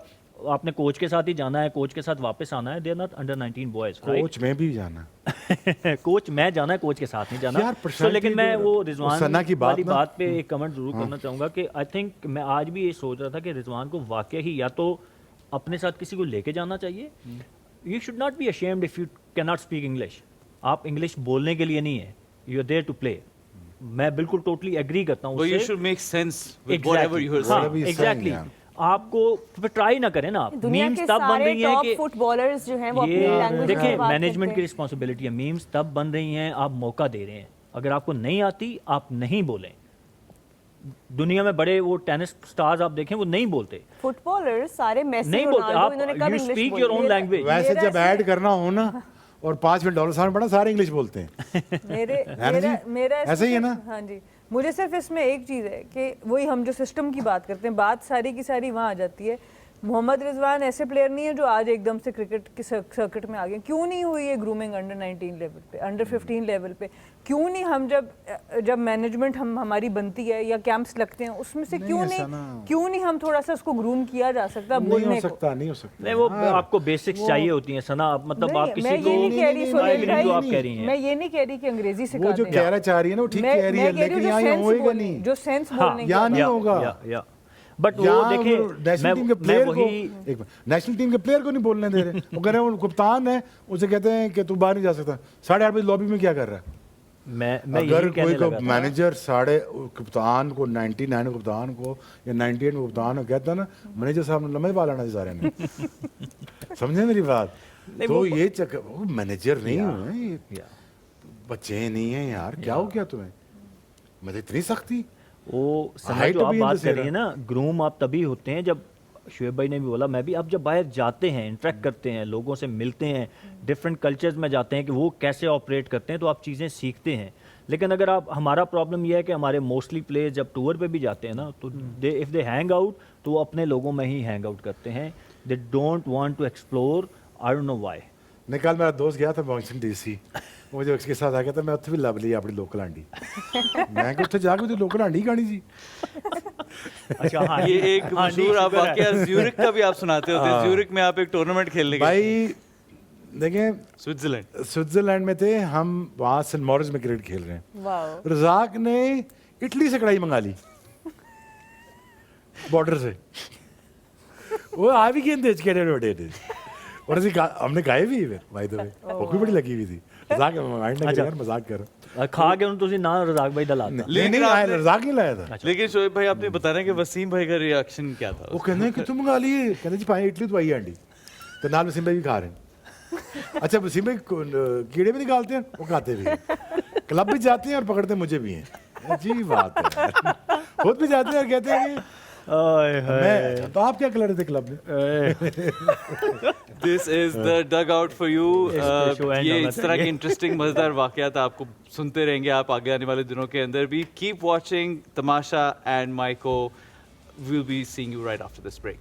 आपने कोच के साथ ही जाना है, कोच के साथ वापस आना है, they are not under 19 boys, coach में भी जाना, कोच मैं जाना है, कोच के साथ नहीं जाना। यार, So, percentage लेकिन मैं और वो सना रिजवान की बात वाली ना- बात पे एक कमेंट जरूर करना चाहूँगा कि आई थिंक मैं आज भी ये सोच रहा था कि रिजवान को वाकई ही या तो अपने साथ किसी को लेके जाना चाहिए, you should not be ashamed if you can not speak English. आप इंग्लिश बोलने के लिए नहीं है, you are there to play. मैं बिल्कुल टोटली एग्री करता हूँ But you उससे। should make sense with whatever you are हाँ, Whatever you're saying, exactly. yeah. आपको फिर ट्राई ना करें ना आप। दुनिया मीम्स के तब बन सारे रही हैं टॉप कि फुटबॉलर्स जो हैं वो अपनी ये लैंग्वेज में देखिए बात मैनेजमेंट करते की हैं। रिस्पॉन्सिबिलिटी है। मीम्स तब बन रही हैं, आप मौका दे रहे हैं। अगर आपको नहीं आती, आप नहीं बोलें। दुनिया में बड़े वो टेनिस स्टार्स आप देखें, वो नहीं बोलते, फुटबॉलर्स सारे मेसी, नहीं बोलते। रोनाल्डो, आप इन्होंने कब यू इंग्लिश स्पीक बोली? Your own language. वैसे मेरा जब ऐड करना हो ना और $5 सामने पड़ा, सारे इंग्लिश बोलते हैं। है ना जी? मेरा ऐसे ही है ना? हाँ जी, मुझे सिर्फ इसमें एक चीज़ है कि वही हम जो सिस्टम की बात करते हैं, बात सारी की सारी वहाँ आ जाती है। मोहम्मद रिजवान ऐसे प्लेयर नहीं है जो आज एकदम से क्रिकेट के सर्किट में आ गए। क्यों नहीं हुई है ग्रूमिंग अंडर 19 लेवल पे, अंडर 15 लेवल पे? क्यों नहीं हम जब मैनेजमेंट हमारी बनती है या कैंप्स लगते हैं, उसमें से क्यों नहीं हम थोड़ा सा उसको ग्रूम किया जा सकता नहीं बोलने हो को? सकता, नहीं हो सकता। नहीं, वो हाँ। आपको बेसिक्स चाहिए होती हैं सना। आप मतलब नहीं, आप किसी मैं को ये नहीं कह रही सोहेल जो आप भाई, कह रही हैं, मैं ये नहीं कह रही कि अंग्रेजी सिखा वो जो दें। कहना चाह रही है ना, वो ठीक कह रही है, लेकिन यहाँ ये होएगा नहीं। जो सेंस हाँ, बोलने की यहाँ बात नहीं है। होगा। बट वो यहाँ देखिए नेशनल टीम के मैं प्लेयर को वही नेशनल टीम के प्लेयर को नहीं बोलने दे रहे। वो कह रहे हैं वो कप्तान है, उसे कहते हैं कि तू बाहर नहीं जा सकता। 8:30 बजे लॉबी में क्या कर रहा है? मैं अगर यही कहने कोई को लगा था। मैनेजर कप्तान को 99 कप्तान को या 98 में कप्तान को कहता ना, मैनेजर साहब ने लम्बे बाल आना सारे ने। समझे मेरी बात? तो ये चक्कर, वो मैनेजर नहीं हुए, ये बच्चे नहीं है यार, क्या हो गया तुम्हें? मतलब इतनी सख्ती। वो समय Height जो आप भी in बात the कर रही है ना, ग्रूम आप तभी होते हैं जब, शोएब भाई ने भी बोला, मैं भी, आप जब बाहर जाते हैं, इंटरेक्ट करते हैं, लोगों से मिलते हैं, डिफरेंट कल्चर्स में जाते हैं कि वो कैसे ऑपरेट करते हैं, तो आप चीज़ें सीखते हैं। लेकिन अगर आप, हमारा प्रॉब्लम यह है कि हमारे मोस्टली प्लेयर्स जब टूर पे भी जाते हैं ना, तो इफ़ दे हैंग आउट, तो वो अपने लोगों में ही हैंग आउट करते हैं। They don't want to explore, I don't know why. निकाल मेरा दोस्त गया था वॉशिंगटन डीसी, मुझे उसके साथ आ गया था, मैं उत्थे भी लब ली अपनी लोकल आंटी। मैं कि उत्थे जाके तो लोकल आंटी गानी जी। अच्छा हाँ, ये एक हाँ, मशहूर आप शुक्र है। वाकया ज्यूरिक का भी आप सुनाते होते हैं। ज्यूरिक में आप एक टूर्नामेंट खेलने गए भाई देखें, स्विट्जरलैंड। स्विट्जरलैंड में थे हम, वहाँ सेंट मॉरिस में क्रिकेट खेल रहे हैं। वाओ, रजाक ने इटली से कढ़ाई मंगा ली बॉर्डर से। वो आ भी गए थे के बड़े और हमने खाए भी फिर, भाई तो भूख भी बड़ी लगी हुई थी। रजाक माइंड ना अच्छा। यार, मजाक करो। खा के तुसी ना रजाक भाई दा लाता। नहीं नहीं आया, रजाक नहीं लाया था। लेकिन शोएब भाई आपने बताना कि वसीम भाई का रिएक्शन क्या था? वो कहते हैं कि तुम मंगा लिए, कहते जी भाई इटली तो आई है आंटी, तो नाल वसीम भाई भी खा रहे हैं। अच्छा वसीम भाई कीड़े भी निकालते हैं, वो खाते भी हैं, क्लब भी जाते हैं और पकड़ते मुझे भी हैं। अजीब बात है यार। खुद भी जाते हैं और कहते हैं कि मैं, तो आप क्या कर रहे थे क्लब में? This is the dugout for you. इस पे show end ये होना इस तरह के इंटरेस्टिंग मजेदार वाकयात आपको सुनते रहेंगे आप आगे आने वाले दिनों के अंदर भी। कीप वॉचिंग तमाशा एंड माइको। Will be seeing you right after this break.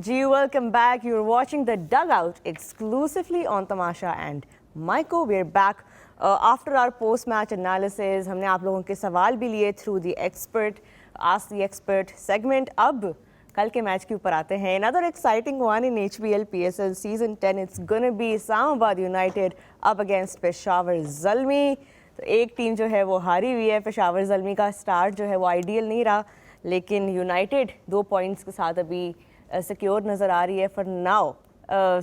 Gee, welcome back. You're watching The Dugout exclusively on Tamasha and Maiko. We're back after our post-match analysis. हमने आप लोगों के सवाल भी लिए through the expert, Ask the Expert segment. अब कल के मैच के ऊपर आते हैं. Another exciting one in HBL PSL Season 10. It's gonna be Islamabad United up against Peshawar Zalmi. तो एक टीम जो है वो हारी हुई है. पेशावर ज़ल्मी का स्टार्ट जो है वो आइडियल नहीं रहा, लेकिन यूनाइटेड 2 पॉइंट्स के साथ अभी सिक्योर नज़र आ रही है फॉर नाउ.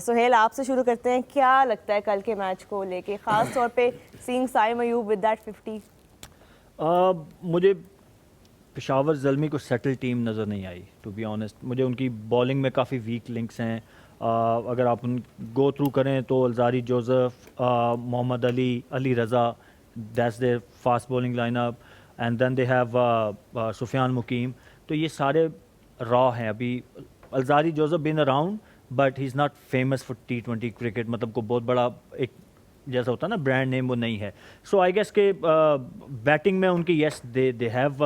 सुहेल, आपसे शुरू करते हैं. क्या लगता है कल के मैच को लेके, ख़ास तौर पे seeing Saim Ayub with that 50? मुझे पेशावर ज़ल्मी को सेटल टीम नज़र नहीं आई, टू बी ऑनेस्ट. मुझे उनकी बॉलिंग में काफ़ी वीक लिंक्स हैं. अगर आप उन गो थ्रू करें तो Alzarri Joseph, Mohammad Ali, Ali Raza, that's their fast bowling lineup. And then they have Sufiyan Muqeem. तो ये सारे रॉ हैं अभी. Alzarri Joseph been around but he is not famous for T20 cricket. मतलब को बहुत बड़ा एक जैसा होता है ना ब्रांड नेम, वो नहीं है. सो आई गेस के बैटिंग में उनकी yes they have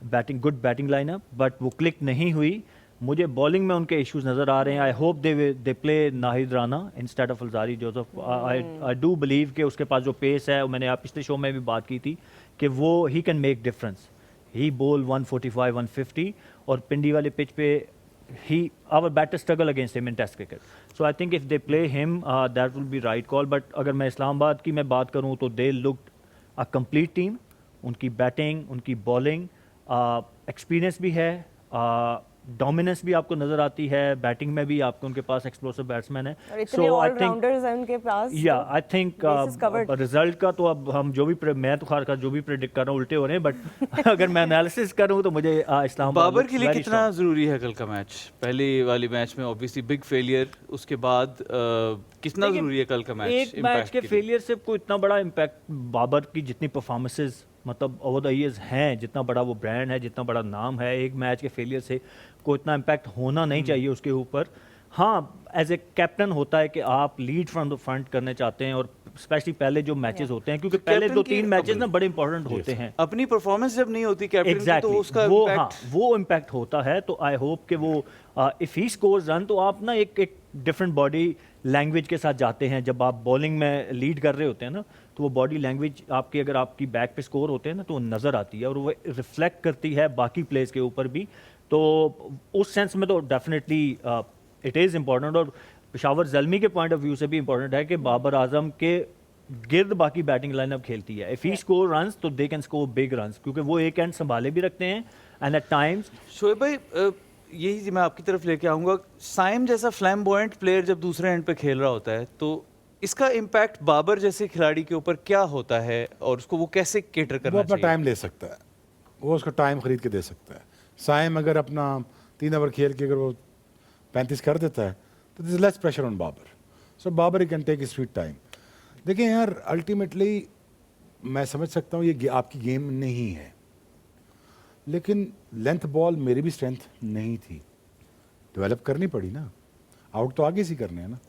batting good batting lineup, but वो क्लिक नहीं हुई. मुझे बॉलिंग में उनके इश्यूज नज़र आ रहे हैं. I hope they play Nahid Rana instead of Alzarri Joseph. I do believe कि उसके पास जो पेस है, मैंने आप पिछले शो में भी बात की थी कि वो ही कैन मेक डिफरेंस. ही बोल 145 150 और पिंडी वाले पिच पे our batters struggle against him in test cricket. So I think if they play him, that will be right call. But अगर मैं इस्लामाबाद की मैं बात करूँ तो they looked a complete team. उनकी बैटिंग, उनकी बॉलिंग, एक्सपीरियंस भी है, डोमिनेंस भी आपको नजर आती है. बैटिंग में भी आपको उनके पास एक्सप्लोसिव बैट्समैन है. और इतने ऑलराउंडर्स हैं उनके पास. या आई थिंक रिजल्ट का तो अब हम जो भी मैं तो खार का जो भी प्रेडिक्ट कर रहा हूँ उल्टे हो रहे हैं. बट अगर मैं एनालिसिस करूँ तो मुझे इस्लामाबाद बाबर के लिए कितना जरूरी है कल का मैच? पहले वाली मैच में ऑब्वियसली बिग फेलियर, उसके बाद कितना जरूरी है कल का मैच? एक मैच के फेलियर से कोई इतना बड़ा इम्पैक्ट बाबर की जितनी परफॉर्मेंसेज मतलब ओवर द ईयर्स हैं, जितना बड़ा वो ब्रांड है, जितना बड़ा नाम है, एक मैच के फेलियर से कोई इतना इम्पैक्ट होना नहीं चाहिए उसके ऊपर. हाँ, एज ए कैप्टन होता है कि आप लीड फ्रॉम द फ्रंट करने चाहते हैं, और स्पेशली पहले जो मैचेस होते हैं, क्योंकि पहले 2-3 मैचेस ना बड़े इंपॉर्टेंट होते हैं. अपनी परफॉर्मेंस जब नहीं होती कैप्टन की तो उसका वो इम्पैक्ट, हाँ, वो इम्पैक्ट होता है. तो आई होप कि वो इफ ही स्कोर्स रन तो आप ना एक डिफरेंट बॉडी लैंग्वेज के साथ जाते हैं. जब आप बॉलिंग में लीड कर रहे होते हैं ना, तो वो बॉडी लैंग्वेज आपकी अगर आपकी बैक पे स्कोर होते हैं ना, तो वो नज़र आती है और वो रिफ्लेक्ट करती है बाकी प्लेयर्स के ऊपर भी. तो उस सेंस में तो डेफिनेटली इट इज़ इम्पॉर्टेंट. और पेशावर ज़ल्मी के पॉइंट ऑफ व्यू से भी इम्पॉर्टेंट है कि बाबर आजम के गिर्द बाकी बैटिंग लाइनअप खेलती है. इफ़ ही स्कोर रन्स तो they can score big runs, क्योंकि वो एक एंड संभाले भी रखते हैं. एंड एट टाइम्स शोएब भाई, यही मैं आपकी तरफ लेके आऊँगा. साइम जैसा फ्लैम्बॉयंट प्लेयर जब दूसरे एंड पे खेल रहा होता है, तो इसका इम्पैक्ट बाबर जैसे खिलाड़ी के ऊपर क्या होता है और उसको वो कैसे केटर करना वो अपना चाहिए? टाइम ले सकता है, वो उसका टाइम खरीद के दे सकता है. साइम अगर अपना 3 ओवर खेल के अगर वो 35 कर देता है तो this less pressure on Babar. So Babar can take sweet time. देखिए यार, अल्टीमेटली मैं समझ सकता हूँ ये आपकी गेम नहीं है, लेकिन लेंथ बॉल मेरी भी स्ट्रेंथ नहीं थी, डेवलप करनी पड़ी ना. आउट तो आगे से करने हैं ना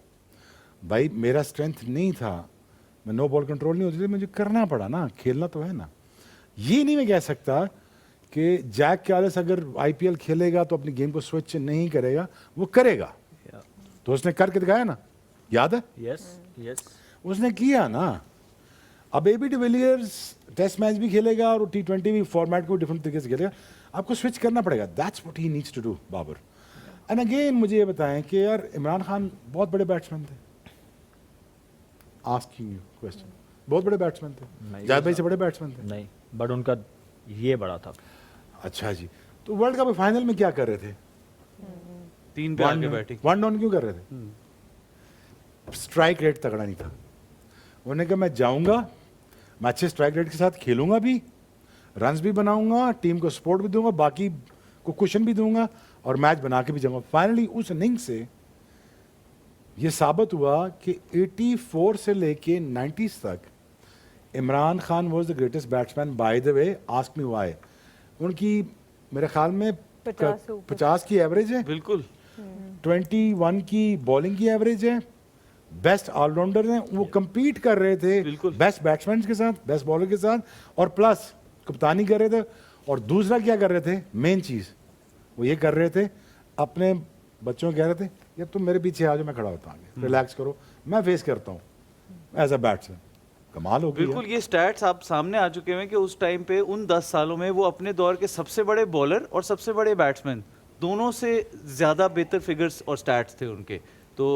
भाई. मेरा स्ट्रेंथ नहीं था, मैं नो बॉल कंट्रोल नहीं होती थी, मुझे करना पड़ा ना, खेलना तो है ना. ये नहीं मैं कह सकता कि जैक कैलिस अगर IPL खेलेगा तो अपनी गेम को स्विच नहीं करेगा. वो करेगा, तो उसने करके दिखाया ना, याद है? यस उसने किया ना. अब AB डिविलियर्स टेस्ट मैच भी खेलेगा और T20 भी फॉर्मेट को डिफरेंट तरीके से खेलेगा. आपको स्विच करना पड़ेगा. That's what he needs to do Babar. And again मुझे ये बताएं कि यार इमरान खान बहुत बड़े बैट्समैन थे. आस्किंग यू क्वेश्चन, बहुत बड़े बैट्समैन थे. जायद भाई से बड़े बैट्समैन थे नहीं, बट उनका ये बड़ा था. अच्छा जी, तो वर्ल्ड कप फाइनल में क्या कर रहे थे? 3 पे आगे बैटिंग, 1 डाउन क्यों कर रहे थे? स्ट्राइक रेट तगड़ा नहीं था. उन्होंने कहा मैं जाऊंगा, मैं अच्छे स्ट्राइक रेट के साथ खेलूंगा भी, रन्स भी बनाऊंगा, टीम को सपोर्ट भी दूंगा, बाकी को कुशन भी दूंगा और मैच बना के भी जाऊंगा. फाइनली उस इनिंग से ये साबित हुआ कि 84 से लेके 90s तक Imran Khan was the greatest batsman. By the way, ask me why. उनकी मेरे ख्याल में 50 की एवरेज है, बिल्कुल 21 की बॉलिंग की एवरेज है, बेस्ट ऑलराउंडर हैं. वो compete कर रहे थे बेस्ट बैट्समैन के साथ, बेस्ट बॉलर के साथ, और प्लस कप्तानी कर रहे थे. और दूसरा क्या कर रहे थे, मेन चीज वो ये कर रहे थे, अपने बच्चों कह रहे थे यार तुम मेरे पीछे आ जाओ, मैं खड़ा होता हूँ आगे, रिलैक्स करो, मैं फेस करता हूँ एज अ बैट्समैन। कमाल हो गई बिल्कुल, ये स्टैट्स आप सामने आ चुके हैं कि उस टाइम पे उन 10 सालों में वो अपने दौर के सबसे बड़े बॉलर और सबसे बड़े बैट्समैन दोनों से ज़्यादा बेहतर फिगर्स और स्टैट्स थे उनके। तो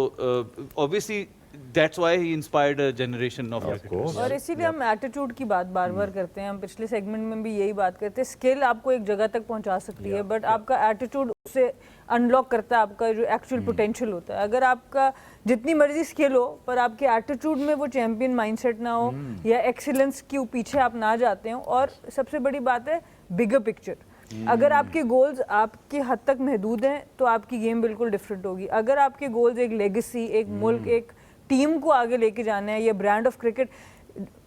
obviously that's why he inspired a generation of course. और इसीलिए हम एटीट्यूड की बात बार बार करते हैं, हम पिछले सेगमेंट में भी यही बात करते हैं। स्किल आपको एक जगह तक पहुंचा सकती है, बट आपका एटीट्यूड उसे अनलॉक करता है आपका जो एक्चुअल पोटेंशियल होता है। अगर आपका जितनी मर्जी स्किल हो पर आपके एटीट्यूड में वो चैंपियन माइंडसेट ना हो या एक्सीलेंस के पीछे आप ना जाते हो, और सबसे बड़ी बात है बिगर पिक्चर। अगर आपके गोल्स आपके हद तक महदूद हैं तो आपकी गेम बिल्कुल डिफरेंट होगी। अगर आपके गोल्स एक लेगेसी, एक मुल्क, एक टीम को आगे लेके जाना है, ये ब्रांड ऑफ क्रिकेट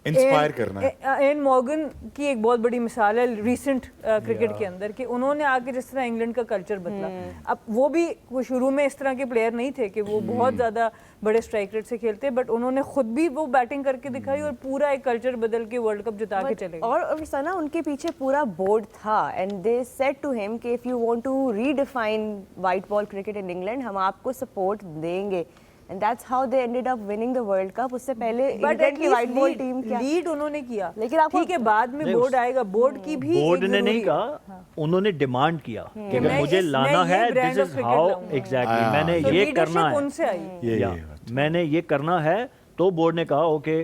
इंस्पायर करना है। एन मॉर्गन की एक बहुत बड़ी मिसाल है रीसेंट क्रिकेट के अंदर कि उन्होंने आके जिस तरह इंग्लैंड का कल्चर बदला। अब वो शुरू में इस तरह के प्लेयर नहीं थे कि वो बहुत ज़्यादा बड़े स्ट्राइक रेट से खेलते, बट उन्होंने खुद भी वो बैटिंग करके दिखाई और पूरा एक कल्चर बदल के वर्ल्ड कप जिता के चले गए। और सना उनके पीछे पूरा बोर्ड था and they said to him कि if you want to redefine white ball cricket in England, हम आपको सपोर्ट देंगे। And that's how they ended up winning the World Cup. उससे पहले इंग्लैंड की वाइट बॉल टीम क्या lead उन्होंने किया, लेकिन आपको ठीक है बाद में बोर्ड आएगा, बोर्ड की भी बोर्ड एक ने नहीं जरूरी- कहा, उन्होंने डिमांड किया कि अगर मैं मुझे इस- लाना मैं ये है, brand this of is cricket how लाऊंगा। एग्जैक्टली मैंने तो ये leadership करना है, उनसे आई। या मैंने ये करना है, तो बोर्ड ने कहा okay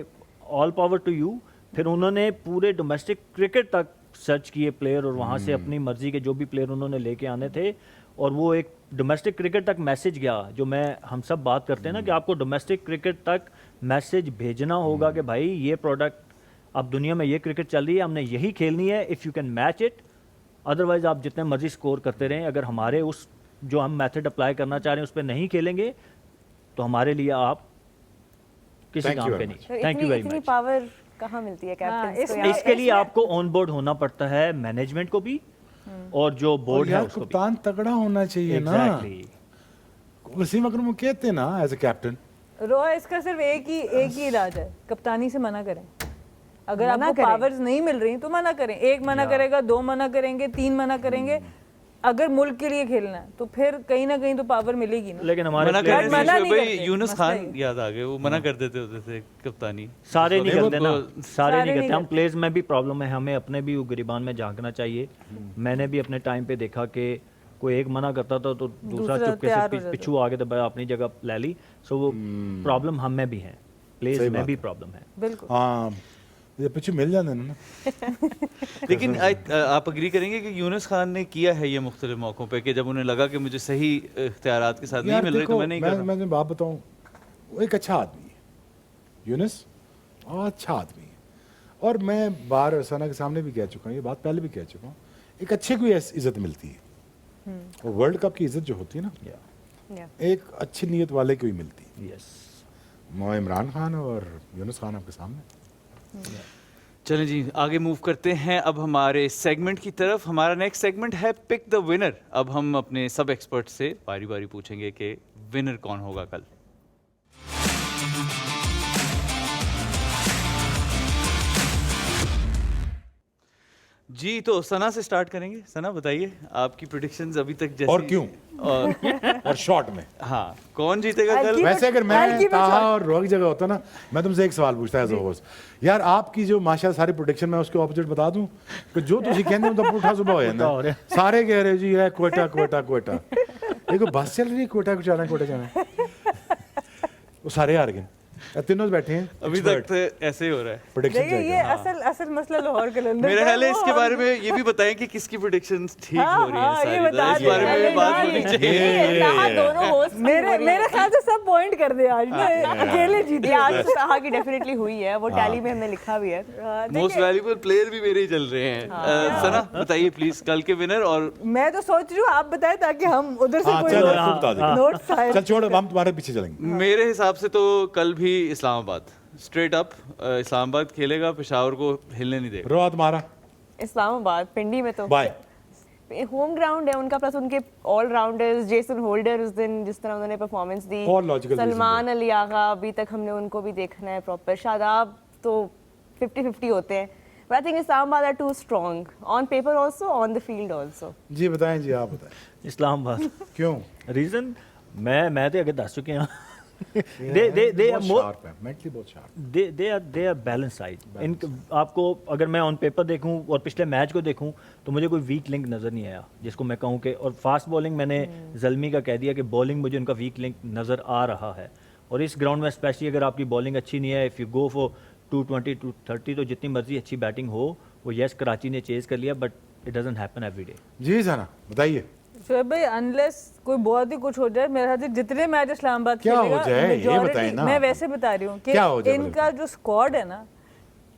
all power to you. फिर उन्होंने पूरे डोमेस्टिक क्रिकेट तक सर्च किए प्लेयर और वहाँ से अपनी मर्जी के जो भी प्लेयर उन्होंने लेके आने थे, और वो एक डोमेस्टिक क्रिकेट तक मैसेज गया जो हम सब बात करते हैं ना कि आपको डोमेस्टिक क्रिकेट तक मैसेज भेजना होगा कि भाई ये प्रोडक्ट अब दुनिया में ये क्रिकेट चल रही है, हमने यही खेलनी है, if you can match it, otherwise आप जितने मर्जी स्कोर करते रहें, अगर हमारे उस जो हम मेथड अप्लाई करना चाह रहे हैं उस पर नहीं खेलेंगे तो हमारे लिए आप किसी Thank you काम very पे much. नहीं। थैंक यू वेरी इतनी मच। पावर कहाँ मिलती है कैप्टन को? इसके लिए आपको ऑन बोर्ड होना पड़ता है मैनेजमेंट को भी और जो बोर्ड है यार उसको भी। कप्तान तगड़ा होना चाहिए ना। एग्जैक्टली वसीम अकरम को कहते हैं ना एज अ कैप्टन। रोहा इसका सिर्फ एक ही इलाज है, कप्तानी से मना करें। अगर मना आपको करें। पावर्स नहीं मिल रही तो मना करें, एक मना करेगा, दो मना करेंगे, तीन मना करेंगे। अगर मुल्क के लिए खेलना है तो फिर कहीं ना कहीं तो पावर मिलेगी ना। लेकिन हमारे मना players- करने से मना शोएब नहीं भाई करते, यूनुस मसला खान ये। याद आ गए, वो मना कर देते होते थे कप्तानी। सारे नहीं देखो, करते ना, सारे नहीं करते। नहीं हम करते। प्लेयर्स में भी प्रॉब्लम है, हमें अपने भी गिरबान में झांकना चाहिए। मैंने भी अपने टाइम पे देखा कि कोई एक मना करता था तो दूसरा दूसरा चुपके तैयार से हो जाता। पिछू आगे तो अपनी जगह ले ली। सो वो प्रॉब्लम हम में भी है, प्लेयर्स सही में बात भी है। प्रॉब्लम है। बिल्कुल हाँ ये पीछे मिल जाते हैं ना। लेकिन आप अग्री करेंगे कि यूनुस खान ने किया है ये मुख्तलिफ मौकों पे कि जब उन्हें लगा कि मुझे सही इख्तियारात के साथ नहीं यार मिल रहे तो देखो, मैं नहीं कर रहा। मैं बात बताऊं, वो एक अच्छा आदमी है यूनुस, और अच्छा आदमी है। और मैं बार सना के सामने भी कह चुका हूँ, ये बात पहले भी कह चुका हूँ, एक अच्छे को इज्जत मिलती है। और वर्ल्ड कप की इज्जत जो होती है ना, Yeah. एक अच्छी नीयत वाले को ही मिलती है। यस इमरान खान और यूनुस खान आपके सामने। चलें जी आगे मूव करते हैं अब हमारे सेगमेंट की तरफ। हमारा नेक्स्ट सेगमेंट है पिक द विनर। अब हम अपने सब एक्सपर्ट से बारी बारी पूछेंगे कि विनर कौन होगा कल। जी तो सना से स्टार्ट करेंगे। सना बताइए आपकी प्रेडिक्शंस अभी तक जैसी और क्यों? और शॉर्ट में हाँ कौन जीतेगा कल? हल्की वैसे अगर मैं हल्की में ताहा shot। और रोहा की जगह होता ना, मैं तुमसे एक सवाल पूछता एज होस्ट, यार आपकी जो माशाल्लाह सारी प्रोडिक्शन मैं उसके ऑपोजिट बता दूं कि जो तुम कहते हो तब उठा सुबह हो उठा हो जाना, रहा सारे कह रहे हो जी है क्वेटा क्वेटा क्वेटा, देखो बस चल रही है क्वेटा को जाना है, क्वेटा जाना है। वो सारे हार गए, तीनों बैठे हैं अभी तक तो ऐसे ही हो रहा है। प्रोडिक्शन देखिए ये असल मसला लाहौर कलंदर मेरा का ख्याल है वो इसके हम- बारे में ये भी बताएं कि किसकी प्रेडिक्शंस ठीक हाँ, हो रही हैं हाँ, ये सारी। बता इस बारे में दिया, भी बात ये होनी बता चाहिए। ताहा दोनों होस्ट मेरे ख्याल से सब पॉइंट कर दे आज ना, अकेले जीते। आज तो ताहा की डेफिनेटली हुई है, वो टैली में हमने लिखा भी है। मोस्ट वैल्यूएबल प्लेयर भी मेरे ही चल रहे हैं। सना बताइए प्लीज कल के विनर। और मैं तो सोच रही हूँ आप बताएं ताकि हम उधर से हाँ, कोई चलो, नोट- आप बता दो। नोट्स आए। चल छोड़, हम तुम्हारे पीछे चलेंगे। मेरे हिसाब से तो कल भी इस्लामाबाद स्ट्रेट अप इस्लामाबाद खेलेगा, पेशावर को हिलने नहीं देगा। रोहा तुम्हारा इस्लामाबाद पिंडी में तो बाय। होम ग्राउंड है उनका, प्लस उनके ऑलराउंडर्स जेसन होल्डर उस दिन जिस तरह उन्होंने परफॉर्मेंस दी, और logical सलमान अली आगा अभी तक हमने उनको भी देखना है प्रॉपर, शादाब तो 50-50 होते हैं, But I think Islamabad are too strong on paper also, on the field also. जी बताएं जी, आप बताएं इस्लामाबाद क्यों? रीज़न मैं तो अगर दस चुके हैं they are more शार्प है, मेंटली बहुत sharp. they are balanced side इन आपको अगर मैं ऑन पेपर देखूं और पिछले मैच को देखूं तो मुझे कोई वीक लिंक नज़र नहीं आया जिसको मैं कहूं कि, और फास्ट बॉलिंग मैंने जल्मी का कह दिया कि बॉलिंग मुझे उनका वीक लिंक नज़र आ रहा है। और इस ग्राउंड में स्पेशली अगर आपकी बॉलिंग अच्छी नहीं है, इफ़ यू गो फॉर 220 230 तो जितनी मर्जी अच्छी बैटिंग हो, वो यस कराची ने चेज़ कर लिया but it doesn't happen every day. जी सना बताइए शोएब भाई, अनलेस कोई बहुत ही कुछ हो जाए, मेरे ख्याल से जितने मैच इस्लामाबाद क्या हो खेलेगा, जाए, ये majority- बताएं ना। मैं वैसे बता रही हूँ क्या हो कि जाए, इनका जो स्क्वाड है ना,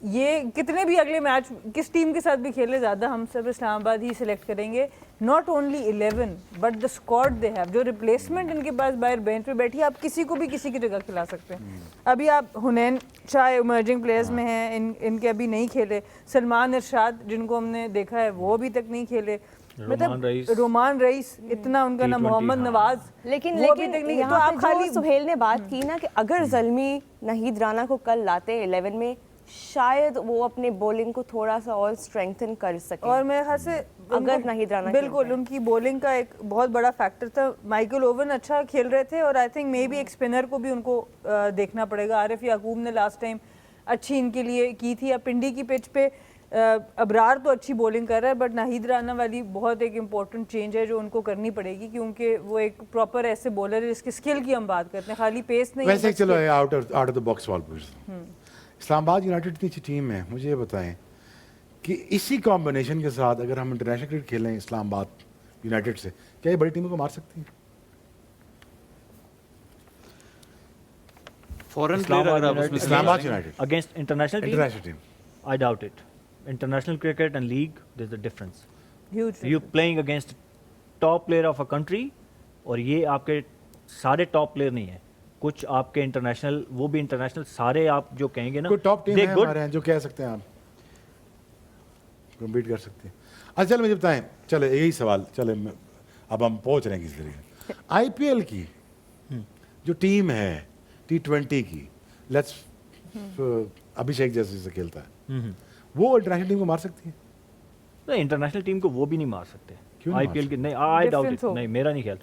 ये कितने भी अगले मैच किस टीम के साथ भी खेले, ज़्यादा हम सब इस्लामाबाद ही सिलेक्ट करेंगे। Not only 11 but the squad they have, जो रिप्लेसमेंट इनके पास बाहर बेंच पे बैठी है, आप किसी को भी किसी की जगह खिला सकते हैं। अभी आप हुनैन शाह इमर्जिंग प्लेयर्स में हैं, इनके अभी नहीं खेले। सलमान इरशाद जिनको हमने देखा है वो अभी तक नहीं खेले। रोमान रईस इतना उनका ना, मोहम्मद नवाज, लेकिन वो अभी तक नहीं। यहाँ तो आप पे खाली जो सुहेल ने बात की ना कि अगर जल्मी नाहिद राना को कल लाते 11 में, शायद वो अपने बॉलिंग को थोड़ा सा और स्ट्रेंथन कर सके। और मेरे ख्याल से अगर नाहिद राना बिल्कुल उनकी बॉलिंग का एक बहुत बड़ा फैक्टर था। माइकल ओवन अच्छा खेल रहे थे और आई थिंक मे बी एक स्पिनर को भी उनको देखना पड़ेगा। आरिफ याकूब ने लास्ट टाइम अच्छी इनके लिए की थी। अब पिंडी की पिच पे अबरार तो अच्छी बॉलिंग कर रहा है बट नाहिद राना वाली बहुत एक इम्पॉर्टेंट चेंज है जो उनको करनी पड़ेगी, क्योंकि वो एक प्रॉपर ऐसे बॉलर है जिसकी स्किल की हम बात करते हैं, खाली पेस नहीं। वैसे चलो आउट ऑफ द बॉक्स सवाल पूछता हूं। इस्लामाबाद यूनाइटेड इतनी अच्छी टीम है, मुझे ये बताएं कि इसी कॉम्बिनेशन के साथ अगर हम इंटरनेशनल क्रिकेट खेलें इस्लामाबाद यूनाइटेड से, क्या ये बड़ी टीमों को मार सकती है? फॉरेन प्लेयर अगर आप उसमें Islamabad United against international team, I doubt it. International cricket and league there is a difference. Huge you playing against top player of a country, और ये आपके सारे टॉप प्लेयर नहीं है, कुछ आपके इंटरनेशनल, वो भी इंटरनेशनल सारे आप जो कहेंगे ना, कोई टॉप टीम they है good। हमारे यहाँ जो कह सकते हैं आप कम्पीट कर सकते हैं। अच्छा चलो मुझे बताएं, चलो यही सवाल, चले अब हम पहुंच रहे हैं किस तरीके। आईपीएल की जो टीम है T20 की, लेट्स अभिषेक जैसे से खेलता है, वो इंटरनेशनल टीम को मार सकती है? तो इंटरनेशनल टीम को वो भी नहीं मार सकते क्यों नहीं आईपीएल की, नहीं आई डाउट इट, Difference हो। नहीं मेरा नहीं ख्याल।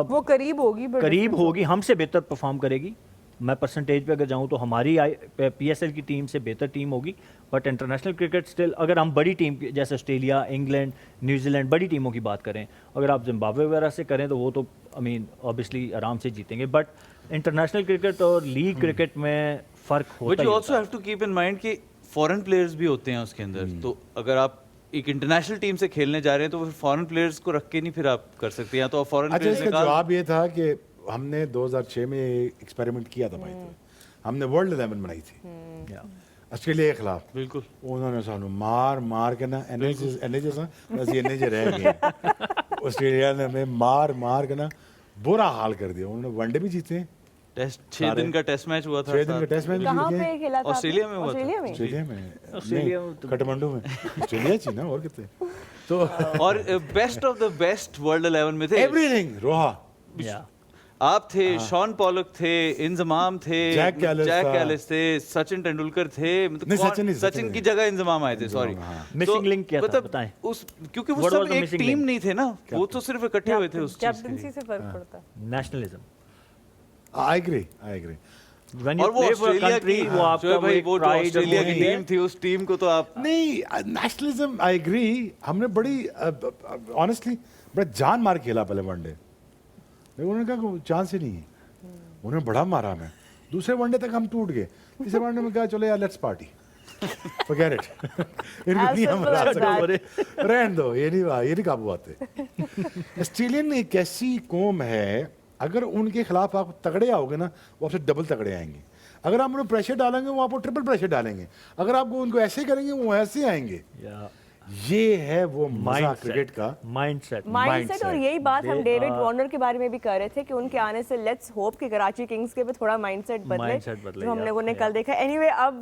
वो करीब होगी but करीब होगी, हमसे बेहतर परफॉर्म करेगी। मैं परसेंटेज पे अगर जाऊं तो हमारी पीएसएल की टीम से बेहतर टीम होगी, बट इंटरनेशनल क्रिकेट स्टिल, अगर हम बड़ी टीम जैसे ऑस्ट्रेलिया, इंग्लैंड, न्यूजीलैंड, बड़ी टीमों की बात करें, अगर आप जिम्बाब्वे वगैरह से करें तो वो तो आई मीन ऑब्वियसली आराम से जीतेंगे, बट इंटरनेशनल क्रिकेट और लीग क्रिकेट में फ़र्क बट होता you he also have to keep in mind कि फॉरेन प्लेयर्स भी होते हैं उसके अंदर। तो अगर आप एक इंटरनेशनल टीम से खेलने जा रहे हैं तो फिर फॉरेन प्लेयर्स को रख के नहीं फिर आप कर सकते, या तो फॉरेन अच्छा, प्लेयर्स इसका निकाल। जवाब ये था कि हमने 2006 में एक्सपेरिमेंट किया था भाई, तो हमने वर्ल्ड 11 बनाई थी ऑस्ट्रेलिया के खिलाफ। बिल्कुल उन्होंने सानू मार मार के ना एनएजे रह गए। ऑस्ट्रेलिया ने हमें मार मार के ना बुरा हाल कर दिया। उन्होंने वनडे भी जीते, टेस्ट 6 दिन का टेस्ट मैच हुआ था। 6 दिन का टेस्ट मैच भी कहाँ जीते पे खेला था? ऑस्ट्रेलिया आपने? में हुआ था। ऑस्ट्रेलिया में? ऑस्ट्रेलिया में काठमांडू में। ऑस्ट्रेलिया थी ना, और कितने तो और best of the best world 11 में थे एवरीथिंग। रोहा, या आप थे, शॉन पॉलक थे, इंजमाम थे, जैक कैलिस थे, सचिन तेंदुलकर थे। नहीं, सचिन नहीं, सचिन सचिन की नहीं। जगह इंजमाम आए थे, सॉरी। Missing link क्या था, बताएं। उस क्योंकि वो What was सब the एक missing टीम link? नहीं थे ना, वो तो सिर्फ इकट्ठे हुए थे उस चीज के लिए। कैप्टनसी से फर्क पड़ता है। Nationalism, I agree. व्हेन और यू वो प्ले फॉर ऑस्ट्रेलिया कंट्री, की, वो आपका भाई एक वो जो pride और ऑस्ट्रेलिया की वो है। टीम थी, उस टीम को तो आप नहीं, नेशनलिज्म आई एग्री। हमने बड़ी ऑनेस्टली बड़ा जान मार खेला पहले वनडे, लेकिन उन्होंने कहा चांस ही नहीं है। उन्होंने बड़ा मारा हमें। दूसरे वनडे तक हम टूट गए। तीसरे वनडे में कहा चलो यार लेट्स पार्टी, फॉरगेट इट। इनको नहीं हम simple as हरा that. सकते। रहने दो, ये नहीं काबू आते। ऑस्ट्रेलियन एक ऐसी कौम है, अगर उनके खिलाफ आप तगड़े आओगे ना, वो आपसे डबल तगड़े आएंगे। अगर आप उन्हें प्रेशर डालेंगे, वो आपको ट्रिपल प्रेशर डालेंगे। अगर आपको उनको ऐसे करेंगे, वो ऐसे आएंगे। ये है वो मजा क्रिकेट का, माइंडसेट। माइंडसेट। और यही बात हम डेविड are- वार्नर के बारे में भी कर रहे थे कि उनके आने से लेट्स होप कि कराची किंग्स के भी थोड़ा माइंडसेट Mindset बदले, जो हम yeah, लोगों ने yeah. कल देखा। एनीवे अब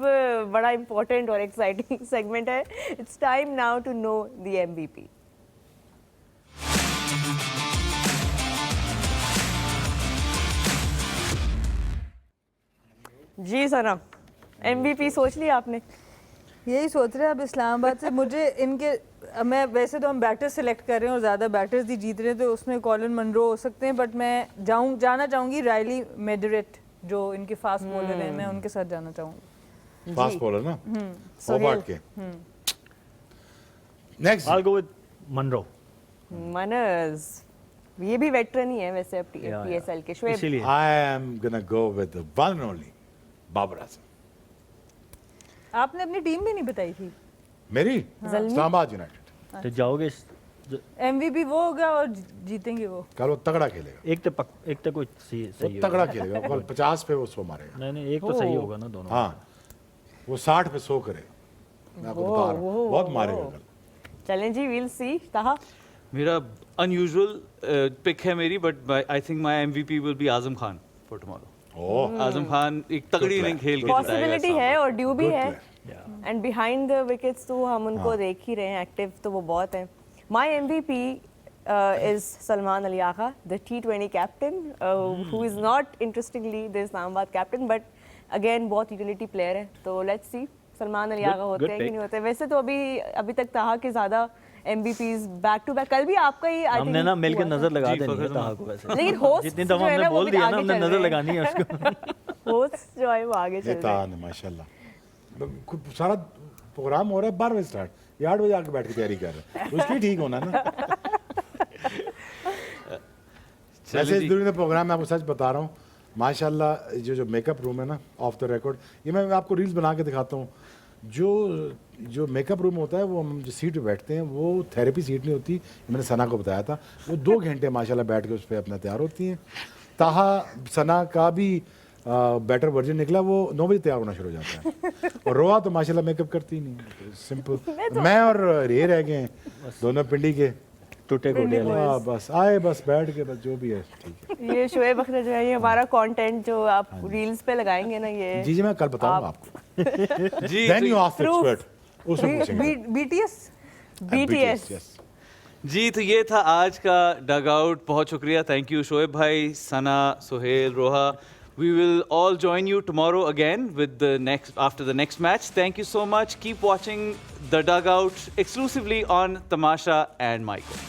बड़ा इंपॉर्टेंट और एक्साइटिंग सेगमेंट है। It's time now to know the MVP. जी सना, एमवीपी सोच लिया आपने? यही सोच रहे हैं अब इस्लामाबाद से। मुझे इनके मैं वैसे तो हम बैटर्स सेलेक्ट कर रहे हैं और ज़्यादा बैटर्स ही जीत रहे हैं, तो उसमें कॉलिन मनरो हो सकते हैं, बट मैं जाना चाहूँगी रायली मेडरेट जो इनके फास्ट बॉलर हैं, मैं उनके साथ जाना चाहूँगी। फास्ट बॉलर ना होबार्ट के। Next I'll go with Monroe. Manners ये भी वेटरन ही है वैसे अब Yeah, पीएसएल के। शोएब इसीलिए I am gonna go with the one and only Babar Azam. आपने अपनी टीम भी नहीं बताई थी। मेरी इस्लामाबाद यूनाइटेड तो जाओगे MVP वो होगा और जीतेंगे वो। कल वो तगड़ा खेलेगा, एक तो कोई सही वो सही तगड़ा होगा। खेलेगा, कल 50 पे वो 100 मारेगा। नहीं एक तो सही होगा ना दोनों। हाँ वो 60 पे 100 करेगा, मैं आपको बता रहा हूँ, बहुत मारेगा कल। चलें जी, वील सी। ताहा मेरा अनयूजुअल पिक है मेरी, but I think my MVP will be Azam Khan for tomorrow. Oh Azam Khan एक तगड़ी इनिंग खेल के जिताएगा पॉसिबिलिटी है इस्लामाबाद। और ड्यू भी Good है, player. And behind the wickets तो हम उनको देख ही रहे हैं एक्टिव, तो वो बहुत है। My MVP is Salman Ali Agha, the T20 captain, who is not interestingly the Islamabad captain, but again बहुत यूटिलिटी प्लेयर है। तो लेट्स सी सलमान अली आगा होते good हैं कि pick. नहीं होते। वैसे तो अभी तक ताहा के ज्यादा एमवीपीज बैक टू बैक, कल भी आपका ही I हमने think ना मिलकर हुआ था। नजर लगा जी, देनी है फखर ताहा को वैसे। लेकिन होस्ट जितनी दफा हमने बोल दिया ना, हमने नजर लगानी है उसको। होस्ट जो है वो आगे चल रहे हैं। शैतान माशाल्लाह, सारा प्रोग्राम हो रहा है 12 बजे स्टार्ट, ये 8 बजे आके बैठ के तैयारी कर रहे हैं, उसकी ठीक होना ना। वैसे जी। दुनिया प्रोग्राम में आपको सच बता रहा हूँ, माशाल्लाह जो मेकअप रूम है ना ऑफ द रिकॉर्ड, ये मैं आपको रील्स बना के दिखाता हूँ। जो मेकअप रूम होता है वो हम जो सीट पे बैठते हैं वो थेरेपी सीट नहीं होती, मैंने सना को बताया था, वो 2 घंटे माशाल्लाह बैठ के उस पर अपना तैयार होती हैं। ताहा सना का भी बेटर वर्जन निकला, वो 9 बजे तैयार होना शुरू हो जाता है। और रोआ तो माशाल्लाह मेकअप करती ही नहीं, सिंपल। मैं और रे रह गए हैं दोनों पिंडी के। टूटे गोटे हाँ, बस आए बस बैठ के, बस जो भी है ठीक है। ये शोएब अख्तर जो है, ये हमारा कंटेंट जो आप रील्स पे लगाएंगे ना, ये जी मैं कल बताऊंगा आपको। जी Then तो- you ask the Proof. expert, उसमें पूछेंगे। BTS BTS yes. जी तो ये था आज का डग आउट। बहुत शुक्रिया, थैंक यू शोएब भाई, सना, सुहेल, रोहा। We will all join you tomorrow again with after the next match. Thank you so much. Keep watching the Dugout exclusively on Tamasha and Michael.